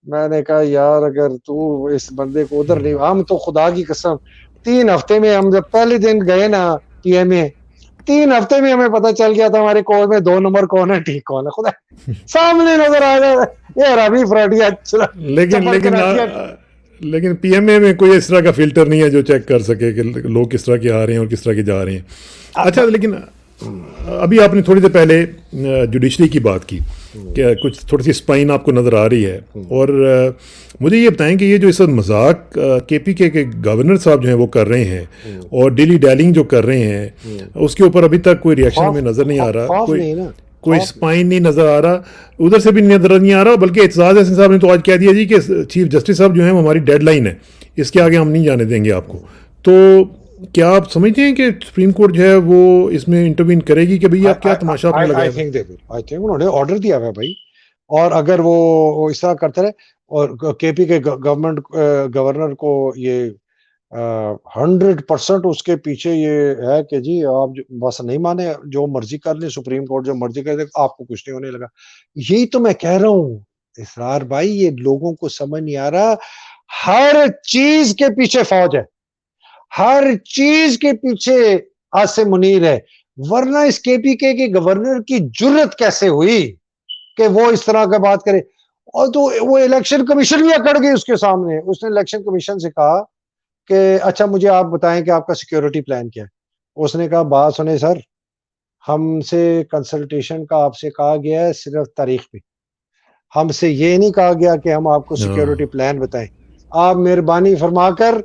B: میں نے کہا یار اگر تو اس بندے کو ادھر نہیں, ہم تو خدا کی قسم 3 ہفتے میں, ہم جب پہلے دن گئے نا پی ایم اے, 3 ہفتے میں ہمیں پتا چل گیا تھا ہمارے کورس میں 2 نمبر کون ہے, ٹھیک کون ہے, خدا سامنے نظر آ گیا یہ رابی فراڈی.
A: لیکن لیکن پی ایم اے میں کوئی اس طرح کا فلٹر نہیں ہے جو چیک کر سکے کہ لوگ کس طرح کے آ رہے ہیں اور کس طرح کے جا رہے ہیں. اچھا لیکن ابھی آپ نے تھوڑی دیر پہلے جوڈیشری کی بات کی کہ کچھ تھوڑی سی اسپائن آپ کو نظر آ رہی ہے, اور مجھے یہ بتائیں کہ یہ جو اس وقت مذاق کے پی کے گورنر صاحب جو ہیں وہ کر رہے ہیں اور ڈیلی ڈیلنگ جو کر رہے ہیں, اس کے اوپر ابھی تک کوئی ریئیکشن ہمیں نظر نہیں آ رہا, کوئی اسپائن نہیں نظر آ رہا, ادھر سے بھی نظر نہیں آ رہا, بلکہ اعتزاز احسن صاحب نے تو آج کہہ دیا جی کہ چیف جسٹس صاحب جو ہیں وہ ہماری ڈیڈ لائن ہے, اس کے آگے ہم نہیں جانے دیں گے آپ کو. تو کیا آپ سمجھتے ہیں کہ سپریم کورٹ جو ہے وہ اس میں انٹروین کرے گی کہ بھئی آپ کیا تماشا اپنا لگائے؟
B: آئی تھنک انہوں نے آرڈر دیا ہوا ہے بھائی, اور اگر وہ اس طرح کرتے رہے اور کے پی کے گورنر کو یہ 100% اس کے پیچھے یہ ہے کہ جی آپ بس نہیں مانے, جو مرضی کر لیں, سپریم کورٹ جو مرضی کر دے, آپ کو کچھ نہیں ہونے لگا. یہی تو میں کہہ رہا ہوں اسرار بھائی, یہ لوگوں کو سمجھ نہیں آ رہا, ہر چیز کے پیچھے فوج ہے, ہر چیز کے پیچھے عاصم منیر ہے, ورنہ اس کے پی کے گورنر کی جرت کیسے ہوئی کہ وہ اس طرح کا بات کرے. اور تو وہ الیکشن کمیشن بھی اکڑ گئی اس کے سامنے. اس نے الیکشن کمیشن سے کہا کہ اچھا مجھے آپ بتائیں کہ آپ کا سیکیورٹی پلان کیا ہے. اس نے کہا بات سنیں سر, ہم سے کنسلٹیشن کا آپ سے کہا گیا ہے صرف تاریخ پہ, ہم سے یہ نہیں کہا گیا کہ ہم آپ کو سیکیورٹی پلان بتائیں. آپ مہربانی فرما کر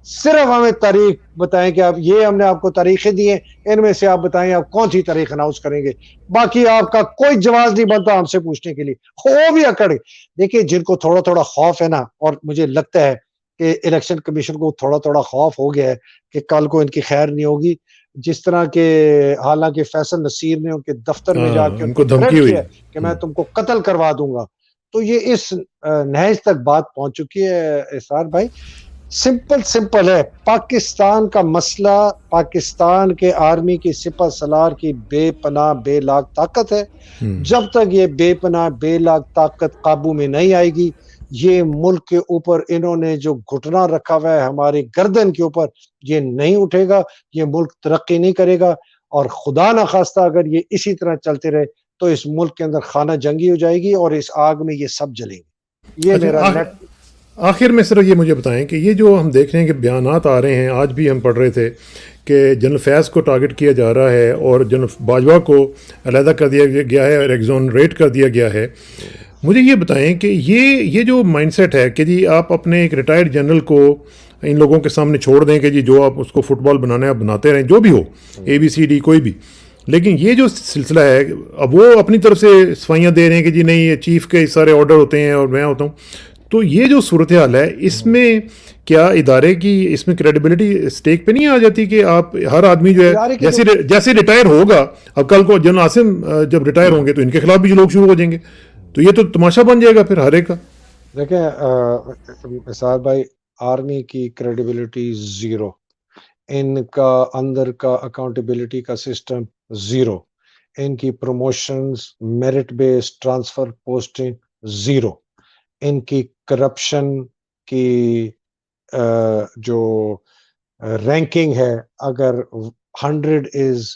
B: صرف ہمیں تاریخ بتائیں کہ آپ یہ ہم نے آپ کو تاریخیں دی ہیں, ان میں سے آپ بتائیں آپ کون سی تاریخ اناؤنس کریں گے, باقی آپ کا کوئی جواز نہیں بنتا ہم سے پوچھنے کے لیے. وہ بھی اکڑ. دیکھیں جن کو تھوڑا تھوڑا خوف ہے نا, اور مجھے لگتا ہے کہ الیکشن کمیشن کو تھوڑا تھوڑا خوف ہو گیا ہے کہ کل کو ان کی خیر نہیں ہوگی, جس طرح کے حالانکہ فیصل نصیر نے ان کے دفتر میں جا کے ان کو تھریٹ کیا کہ میں تم کو قتل کروا دوں گا, تو یہ اس نہج تک بات پہنچ چکی ہے اسرار بھائی. سمپل ہے, پاکستان کا مسئلہ پاکستان کے آرمی کی سپہ سالار کی بے پناہ بے لاگ طاقت ہے. جب تک یہ بے پناہ بے لاگ طاقت قابو میں نہیں آئے گی, یہ ملک کے اوپر انہوں نے جو گھٹنا رکھا ہوا ہے ہماری گردن کے اوپر, یہ نہیں اٹھے گا, یہ ملک ترقی نہیں کرے گا. اور خدا نہ خواستہ اگر یہ اسی طرح چلتے رہے تو اس ملک کے اندر خانہ جنگی ہو جائے گی اور اس آگ میں یہ سب جلیں گے. یہ میرا
A: آخر میں صرف یہ مجھے بتائیں کہ یہ جو ہم دیکھ رہے ہیں کہ بیانات آ رہے ہیں, آج بھی ہم پڑھ رہے تھے کہ جنرل فیض کو ٹارگٹ کیا جا رہا ہے اور جنرل باجوہ کو علیحدہ کر دیا گیا ہے اور ایگزونریٹ کر دیا گیا ہے. مجھے یہ بتائیں کہ یہ جو مائنڈ سیٹ ہے کہ جی آپ اپنے ایک ریٹائرڈ جنرل کو ان لوگوں کے سامنے چھوڑ دیں کہ جی جو آپ اس کو فٹ بال بنانا ہے آپ بناتے رہیں, جو بھی ہو, ABCD کوئی بھی, لیکن یہ جو سلسلہ ہے اب وہ اپنی طرف سے صفائیاں دے رہے ہیں کہ جی نہیں یہ چیف کے سارے آرڈر ہوتے ہیں اور میں ہوتا ہوں. تو یہ جو صورتحال ہے اس میں کیا ادارے کی اس میں کریڈیبلٹی اسٹیک پہ نہیں آ جاتی کہ آپ ہر آدمی جو ہے جیسے ریٹائر ہوگا, اب کل کو جنرل عاصم جب ریٹائر ہوں گے تو ان کے خلاف بھی لوگ شروع ہو جائیں گے, تو یہ تو تماشا بن جائے گا پھر ہر ایک کا.
B: دیکھیں اسعد بھائی, آرمی کی کریڈیبلٹی زیرو, ان کا اندر کا اکاؤنٹیبلٹی کا سسٹم زیرو, ان کی promotions merit base transfer posting zero, ان کی کرپشن کی جو رینکنگ ہے, اگر 100 is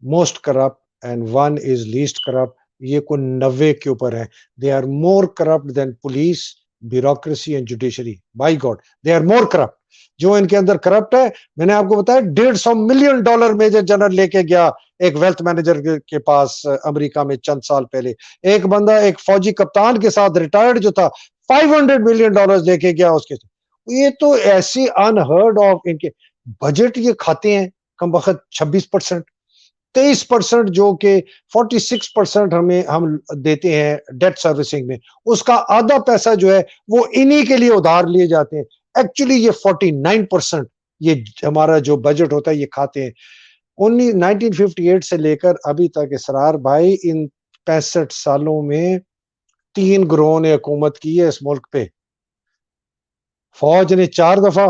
B: most corrupt and 1 is least corrupt, یہ کوئی 90 کے اوپر ہے. They are more corrupt than police, bureaucracy and judiciary. By God they are more corrupt. جو ان کے اندر کرپٹ ہے, میں نے آپ کو بتایا $150 ملین میجر جنرل لے کے گیا ایک ویلتھ مینیجر کے پاس امریکہ میں چند سال پہلے. ایک بندہ ایک فوجی کپتان کے ساتھ ریٹائرڈ جو تھا $500 ملین لے کے گیا اس کے. یہ تو ایسی انہرڈ آف, ان کے بجٹ یہ کھاتے ہیں کم وقت 26%, 23% جو کہ 46% ہم دیتے ہیں ڈیٹ سروسنگ میں, اس کا آدھا پیسہ جو ہے وہ انہی کے لیے ادھار لیے جاتے ہیں. ایکچولی یہ 49% یہ ہمارا جو بجٹ ہوتا ہے یہ کھاتے ہیں. 1958 سے لے کر ابھی تک اسرار بھائی ان 65 سالوں میں 3 گروہوں نے حکومت کی ہے اس ملک پہ. فوج نے 4 دفعہ,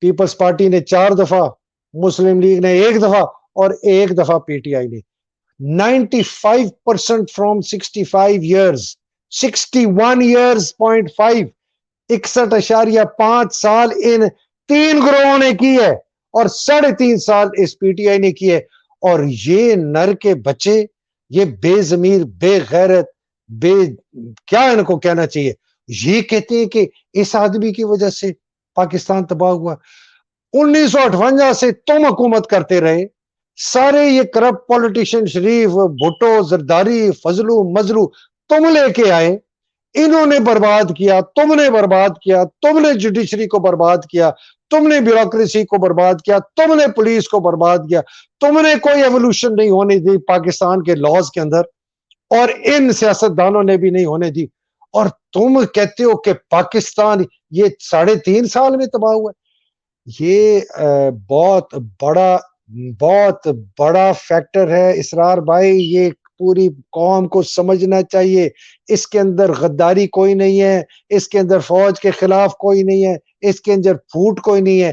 B: پیپلز پارٹی نے 4 دفعہ, مسلم لیگ نے 1 دفعہ اور 1 دفعہ PTI نے. 95% from 65 years, 61 years, 0.5, 61.5 سال ان 3 گروہوں نے کی ہے اور 3.5 سال اس PTI نے کی ہے. اور یہ نر کے بچے, یہ بے ضمیر, بے غیرت, کیا ان کو کہنا چاہیے, یہ کہتے ہیں کہ اس آدمی کی وجہ سے پاکستان تباہ ہوا. 1958 سے تم حکومت کرتے رہے, سارے یہ کرپٹ پولیٹیشین شریف, بھٹو, زرداری, فضلو, مزلو تم لے کے آئے, انہوں نے برباد کیا, تم نے برباد کیا, تم نے جوڈیشری کو برباد کیا, تم نے بیوروکریسی کو برباد کیا, تم نے پولیس کو برباد کیا, تم نے کوئی ایوولوشن نہیں ہونے دی پاکستان کے لاز کے اندر, اور ان سیاستدانوں نے بھی نہیں ہونے دی. اور تم کہتے ہو کہ پاکستان یہ 3.5 سال میں تباہ ہوا. یہ بہت بڑا فیکٹر ہے اسرار بھائی, یہ پوری قوم کو سمجھنا چاہیے. اس کے اندر غداری کوئی نہیں ہے, اس کے اندر فوج کے خلاف کوئی نہیں ہے, اس کے اندر پھوٹ کوئی نہیں ہے.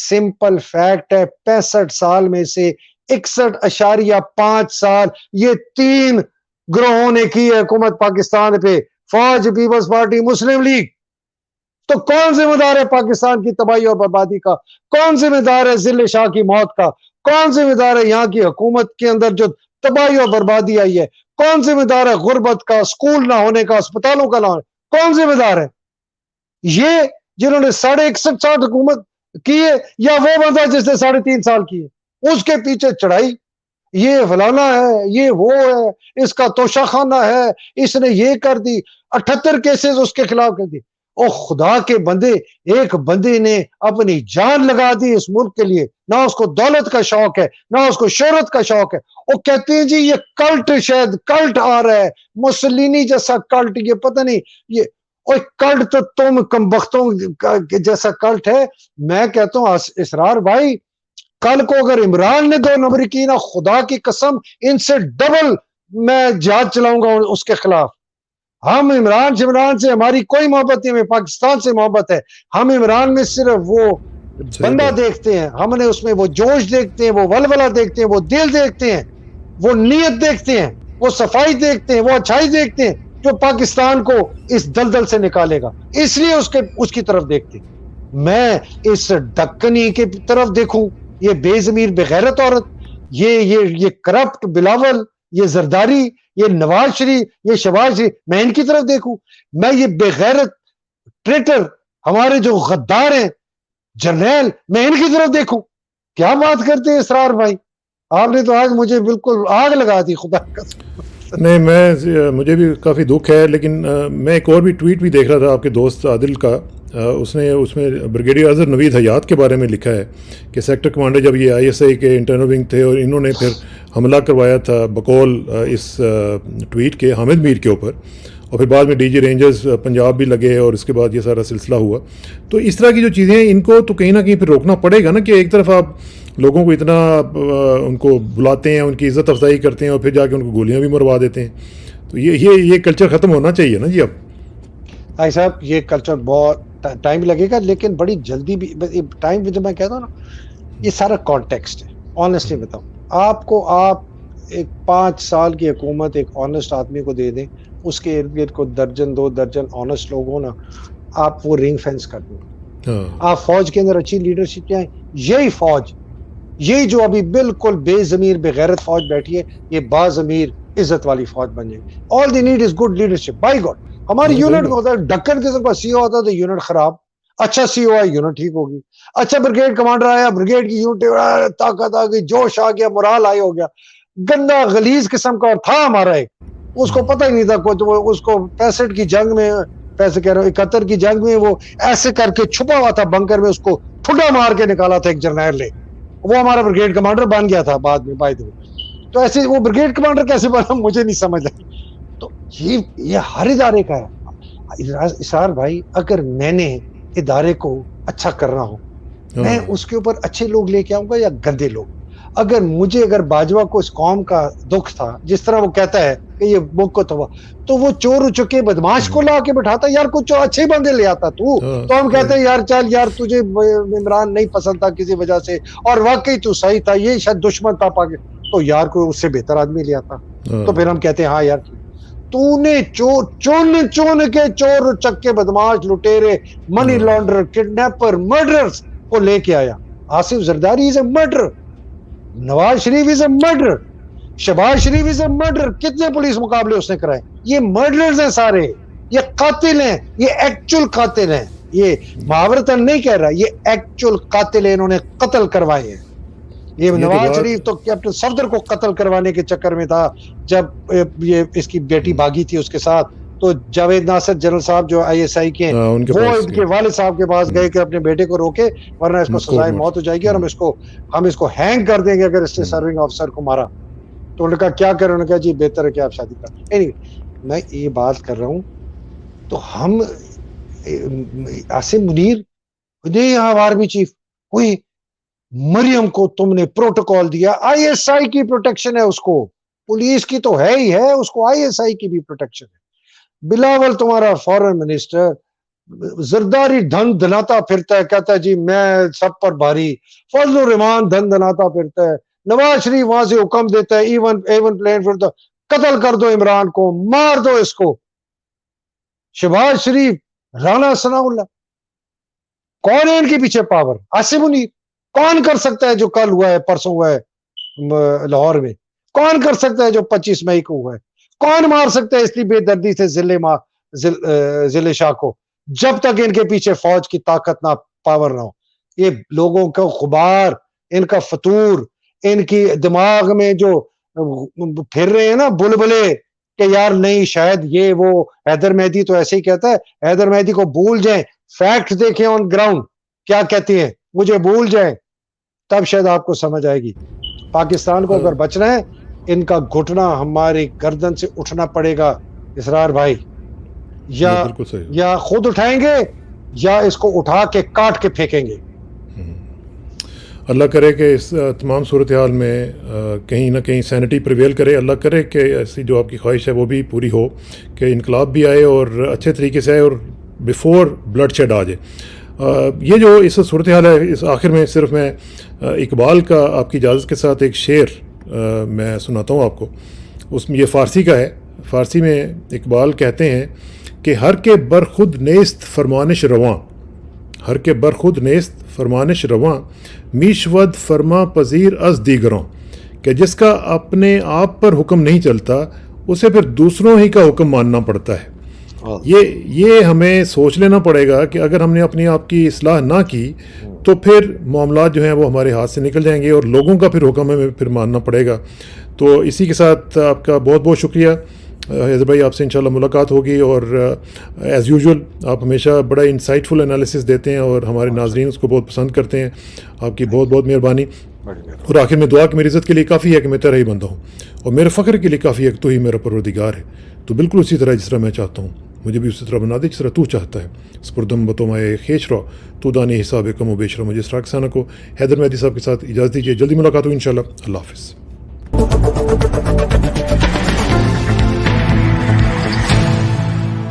B: سمپل فیکٹ ہے, 65 سال میں سے 61.5 سال یہ 3 گروہوں نے کی ہے حکومت پاکستان پہ, فوج, پیپلز پارٹی, مسلم لیگ. تو کون ذمہ دار ہے پاکستان کی تباہی اور بربادی کا؟ کون ذمہ دار ہے ذل شاہ کی موت کا؟ کون ذمہ دار ہے یہاں کی حکومت کے اندر جو تباہی اور بربادی آئی ہے؟ کون ذمہ دار ہے غربت کا, سکول نہ ہونے کا, اسپتالوں کا نہ ہونے؟ کون ذمہ دار ہے؟ یہ جنہوں نے 61 سال حکومت کی ہے, یا وہ بندہ جس نے 3.5 سال کی ہے؟ اس کے پیچھے چڑھائی, یہ فلانا ہے, یہ وہ ہے, اس کا توشہ خانہ ہے, اس نے یہ کر دی, 78 کیسز اس کے خلاف کر دی. او خدا کے بندے, ایک بندے نے اپنی جان لگا دی اس ملک کے لیے, نہ اس کو دولت کا شوق ہے, نہ اس کو شہرت کا شوق ہے. وہ کہتے ہیں جی یہ کلٹ, شاید کلٹ آ رہا ہے, مسولینی جیسا کلٹ, یہ پتہ نہیں یہ, اور کلٹ تو تم کمبختوں جیسا کلٹ ہے. میں کہتا ہوں اسرار بھائی, کل کو اگر عمران نے 2 نمبر کی نا, خدا کی قسم ان سے ڈبل میں جہاد چلاؤں گا اس کے خلاف. ہم عمران سے ہماری کوئی محبت نہیں, ہمیں پاکستان سے محبت ہے. ہم عمران میں صرف وہ بندہ دیکھتے ہیں, ہم نے اس میں وہ جوش دیکھتے ہیں, وہ ولولہ دیکھتے ہیں, وہ دل دیکھتے ہیں, وہ نیت دیکھتے ہیں, وہ صفائی دیکھتے ہیں, وہ اچھائی دیکھتے ہیں جو پاکستان کو اس دلدل سے نکالے گا. اس لیے اس کی طرف دیکھتے ہیں. میں اس ڈکنی کی طرف دیکھوں, یہ بے ضمیر بغیرت عورت, یہ کرپٹ بلاول, یہ زرداری, یہ نواز شریف, یہ شہباز شریف, میں ان کی طرف دیکھوں؟ میں یہ بغیرت ٹریٹر, ہمارے جو غدار ہیں جرنیل, میں ان کی طرف دیکھوں؟ کیا بات کرتے ہیں اسرار بھائی, آپ نے تو آج مجھے بالکل آگ لگا دی خدا کا.
A: نہیں, مجھے بھی کافی دکھ ہے, لیکن میں ایک اور بھی ٹویٹ بھی دیکھ رہا تھا آپ کے دوست عادل کا. اس میں بریگیڈیئر اظہر نوید حیات کے بارے میں لکھا ہے کہ سیکٹر کمانڈر جب یہ ISI کے انٹرنل ونگ تھے, اور انہوں نے پھر حملہ کروایا تھا بقول اس ٹویٹ کے حامد میر کے اوپر, اور پھر بعد میں DG رینجرز پنجاب بھی لگے, اور اس کے بعد یہ سارا سلسلہ ہوا. تو اس طرح کی جو چیزیں ہیں, ان کو تو کہیں نہ کہیں پھر روکنا پڑے گا نا, کہ ایک طرف آپ لوگوں کو اتنا ان کو بلاتے ہیں, ان کی عزت افزائی کرتے ہیں, اور پھر جا کے ان کو گولیاں بھی مروا دیتے ہیں. تو یہ کلچر ختم ہونا چاہیے نا جی. اب
B: بھائی صاحب یہ کلچر بہت ٹائم لگے گا, لیکن بڑی جلدی بھی. ٹائم جب میں کہتا ہوں نا, یہ سارا کانٹیکسٹ ہے. آنیسٹلی بتاؤں آپ کو, آپ ایک 5 سال کی حکومت ایک آنیسٹ آدمی کو دے دیں, اس کے ارد گرد کو 2 درجن آنیسٹ لوگ ہوں نا, آپ وہ رنگ فینس کر دیں. آپ فوج کے اندر اچھی لیڈرشپ کیا ہے, یہی فوج, یہی جو ابھی بالکل بے ضمیر بغیرت فوج بیٹھی ہے, یہ باضمیر عزت والی فوج بن جائے گی. All the need is good leadership. By God, ہماری یونٹ ہوتا ہے, ڈکن قسم کا CO ہوتا ہے تو یونٹ خراب, اچھا CO آیا یونٹ ٹھیک ہوگی. اچھا بریگیڈ کمانڈر آیا, بریگیڈ کی یونٹ طاقت آ گئی, جوش آ گیا, مرال آئی ہو گیا. گندا غلیظ قسم کا اور تھا ہمارا ایک, اس کو پتہ ہی نہیں تھا کوئی, تو اس کو 65 کی جنگ میں, پیسے کہہ رہا ہوں 71 کی جنگ میں, وہ ایسے کر کے چھپا ہوا تھا بنکر میں, اس کو ٹھڈا مار کے نکالا تھا ایک جرنیل نے, وہ ہمارا بریگیڈ کمانڈر بن گیا تھا بعد میں. بائی دو تو ایسے وہ بریگیڈ کمانڈر کیسے بنا مجھے نہیں سمجھ آئی. تو یہ ہر ادارے کا ہے. اسرار بھائی, اگر میں نے ادارے کو اچھا کرنا ہو, میں اس کے اوپر اچھے لوگ لے کے آؤں گا یا گندے لوگ. اگر باجوہ کو اس قوم کا دکھ تھا, جس طرح وہ کہتا ہے کہ یہ ملک کو تھا, تو وہ چور چکے بدماش کو لا کے بٹھاتا, یار کچھ اچھے بندے لے آتا تو ہم کہتے ہیں یار چل یار تجھے عمران نہیں پسند تھا کسی وجہ سے, اور واقعی تو صحیح تھا, یہ شاید دشمن تھا پاکستان, تو یار کوئی اس سے بہتر آدمی لے آتا, تو پھر ہم کہتے ہیں ہاں یار تو نے چون کے چور چکے بدماش لٹیرے منی لانڈر کڈنیپر مرڈرز کو لے کے آیا. Asif Zardari is a murder, Nawaz Sharif is a murder, Shahbaz Sharif is a murder. کتنے پولیس مقابلے اس نے کرائے, یہ مرڈرز ہیں سارے. یہ قاتل ہیں, یہ ایکچول قاتل ہیں, یہ محاورتاً نہیں کہہ رہا, یہ ایکچول قاتل ہیں, انہوں نے قتل کروائے ہیں. یہ نواز شریف تو کیپٹن صفدر کو قتل کروانے کے چکر میں تھا, جب یہ اس کی بیٹی بھاگی تھی اس کے ساتھ, تو جاوید ناصر جنرل صاحب جو آئی ایس آئی کے, وہ ان کے والد صاحب کے پاس گئے کہ اپنے بیٹے کو روکے ورنہ اس کو سزائے موت ہو جائے گی اور ہم اس کو ہینگ کر دیں گے اگر اس نے سرونگ آفیسر کو مارا. تو انہوں نے کہا کیا کریں, انہوں نے کہا جی بہتر ہے کہ آپ شادی کریں. میں یہ بات کر رہا ہوں تو ہم عاصم منیر نہیں, یہاں آرمی چیف کوئی مریم کو تم نے پروٹوکال دیا, آئی ایس آئی کی پروٹیکشن ہے اس کو, پولیس کی تو ہے ہی ہے, اس کو آئی ایس آئی کی بھی پروٹیکشن ہے. بلاول تمہارا فارن منسٹر زرداری دھن دھناتا پھرتا ہے, کہتا ہے جی میں سب پر بھاری. فضل الرحمان دھن دھناتا پھرتا ہے. نواز شریف وہاں سے حکم دیتا ہے ایون پلین فور قتل کر دو عمران کو, مار دو اس کو. شہباز شریف, رانا ثناء اللہ, کون ہے ان کے پیچھے پاور؟ عاصم منیر. کون کر سکتا ہے جو کل ہوا ہے, پرسوں ہوا ہے لاہور میں؟ کون کر سکتا ہے جو 25 مئی کو ہوا ہے؟ کون مار سکتا ہے اس لیے بے دردی سے ضلع شاہ کو جب تک ان کے پیچھے فوج کی طاقت نہ, پاور نہ ہو؟ یہ لوگوں کا غبار, ان کا فطور, ان کی دماغ میں جو پھر رہے ہیں نا بلبلے کہ یار نہیں شاید یہ وہ حیدر مہدی تو ایسے ہی کہتا ہے, حیدر مہدی کو بھول جائیں, فیکٹ دیکھیں آن گراؤنڈ کیا کہتی ہیں, مجھے بھول جائیں, تب شاید آپ کو سمجھ آئے گی. پاکستان کو اگر بچنا ہے ان کا گھٹنا ہماری گردن سے اٹھنا پڑے گا اسرار بھائی, یا خود اٹھائیں گے یا اس کو اٹھا کے کاٹ کے پھینکیں گے.
A: اللہ کرے کہ اس تمام صورتحال میں کہیں نہ کہیں سینٹی پریویل کرے. اللہ کرے کہ ایسی جو آپ کی خواہش ہے وہ بھی پوری ہو, کہ انقلاب بھی آئے اور اچھے طریقے سے آئے اور بیفور بلڈ شیڈ آ جائے. یہ جو اس صورتحال ہے, اس آخر میں صرف میں اقبال کا آپ کی اجازت کے ساتھ ایک شعر میں سناتا ہوں آپ کو. اس میں یہ فارسی کا ہے. فارسی میں اقبال کہتے ہیں کہ ہر کے برخود نیست فرمانش رواں, ہر کے برخود نیست فرمانش رواں, میشود فرما پذیر از دیگروں, کہ جس کا اپنے آپ پر حکم نہیں چلتا اسے پھر دوسروں ہی کا حکم ماننا پڑتا ہے. یہ ہمیں سوچ لینا پڑے گا کہ اگر ہم نے اپنی آپ کی اصلاح نہ کی تو پھر معاملات جو ہیں وہ ہمارے ہاتھ سے نکل جائیں گے اور لوگوں کا پھر حکم ہمیں پھر ماننا پڑے گا. تو اسی کے ساتھ آپ کا بہت بہت شکریہ حیدر بھائی, آپ سے انشاءاللہ ملاقات ہوگی. اور ایز یوزول آپ ہمیشہ بڑا انسائٹ فل انالیسس دیتے ہیں اور ہمارے ناظرین اس کو بہت پسند کرتے ہیں. آپ کی بہت بہت مہربانی. اور آخر میں دعا کہ میری عزت کے لیے کافی ہے کہ میں تیرا ہی بندہ ہوں, اور میرے فخر کے لیے کافی ہے کہ تو ہی میرا پروردگار ہے. تو بالکل اسی طرح جس طرح میں چاہتا ہوں مجھے بھی اسی طرح بنا دے جس طرح تو چاہتا ہے. سپردم بتومائے خیش رو تو دانے حساب کم و بیش رو. مجھے اسراق ثانہ کو حیدر مہدی صاحب کے ساتھ اجازت دیجیے. جلدی ملاقات ہو انشاءاللہ. اللہ حافظ.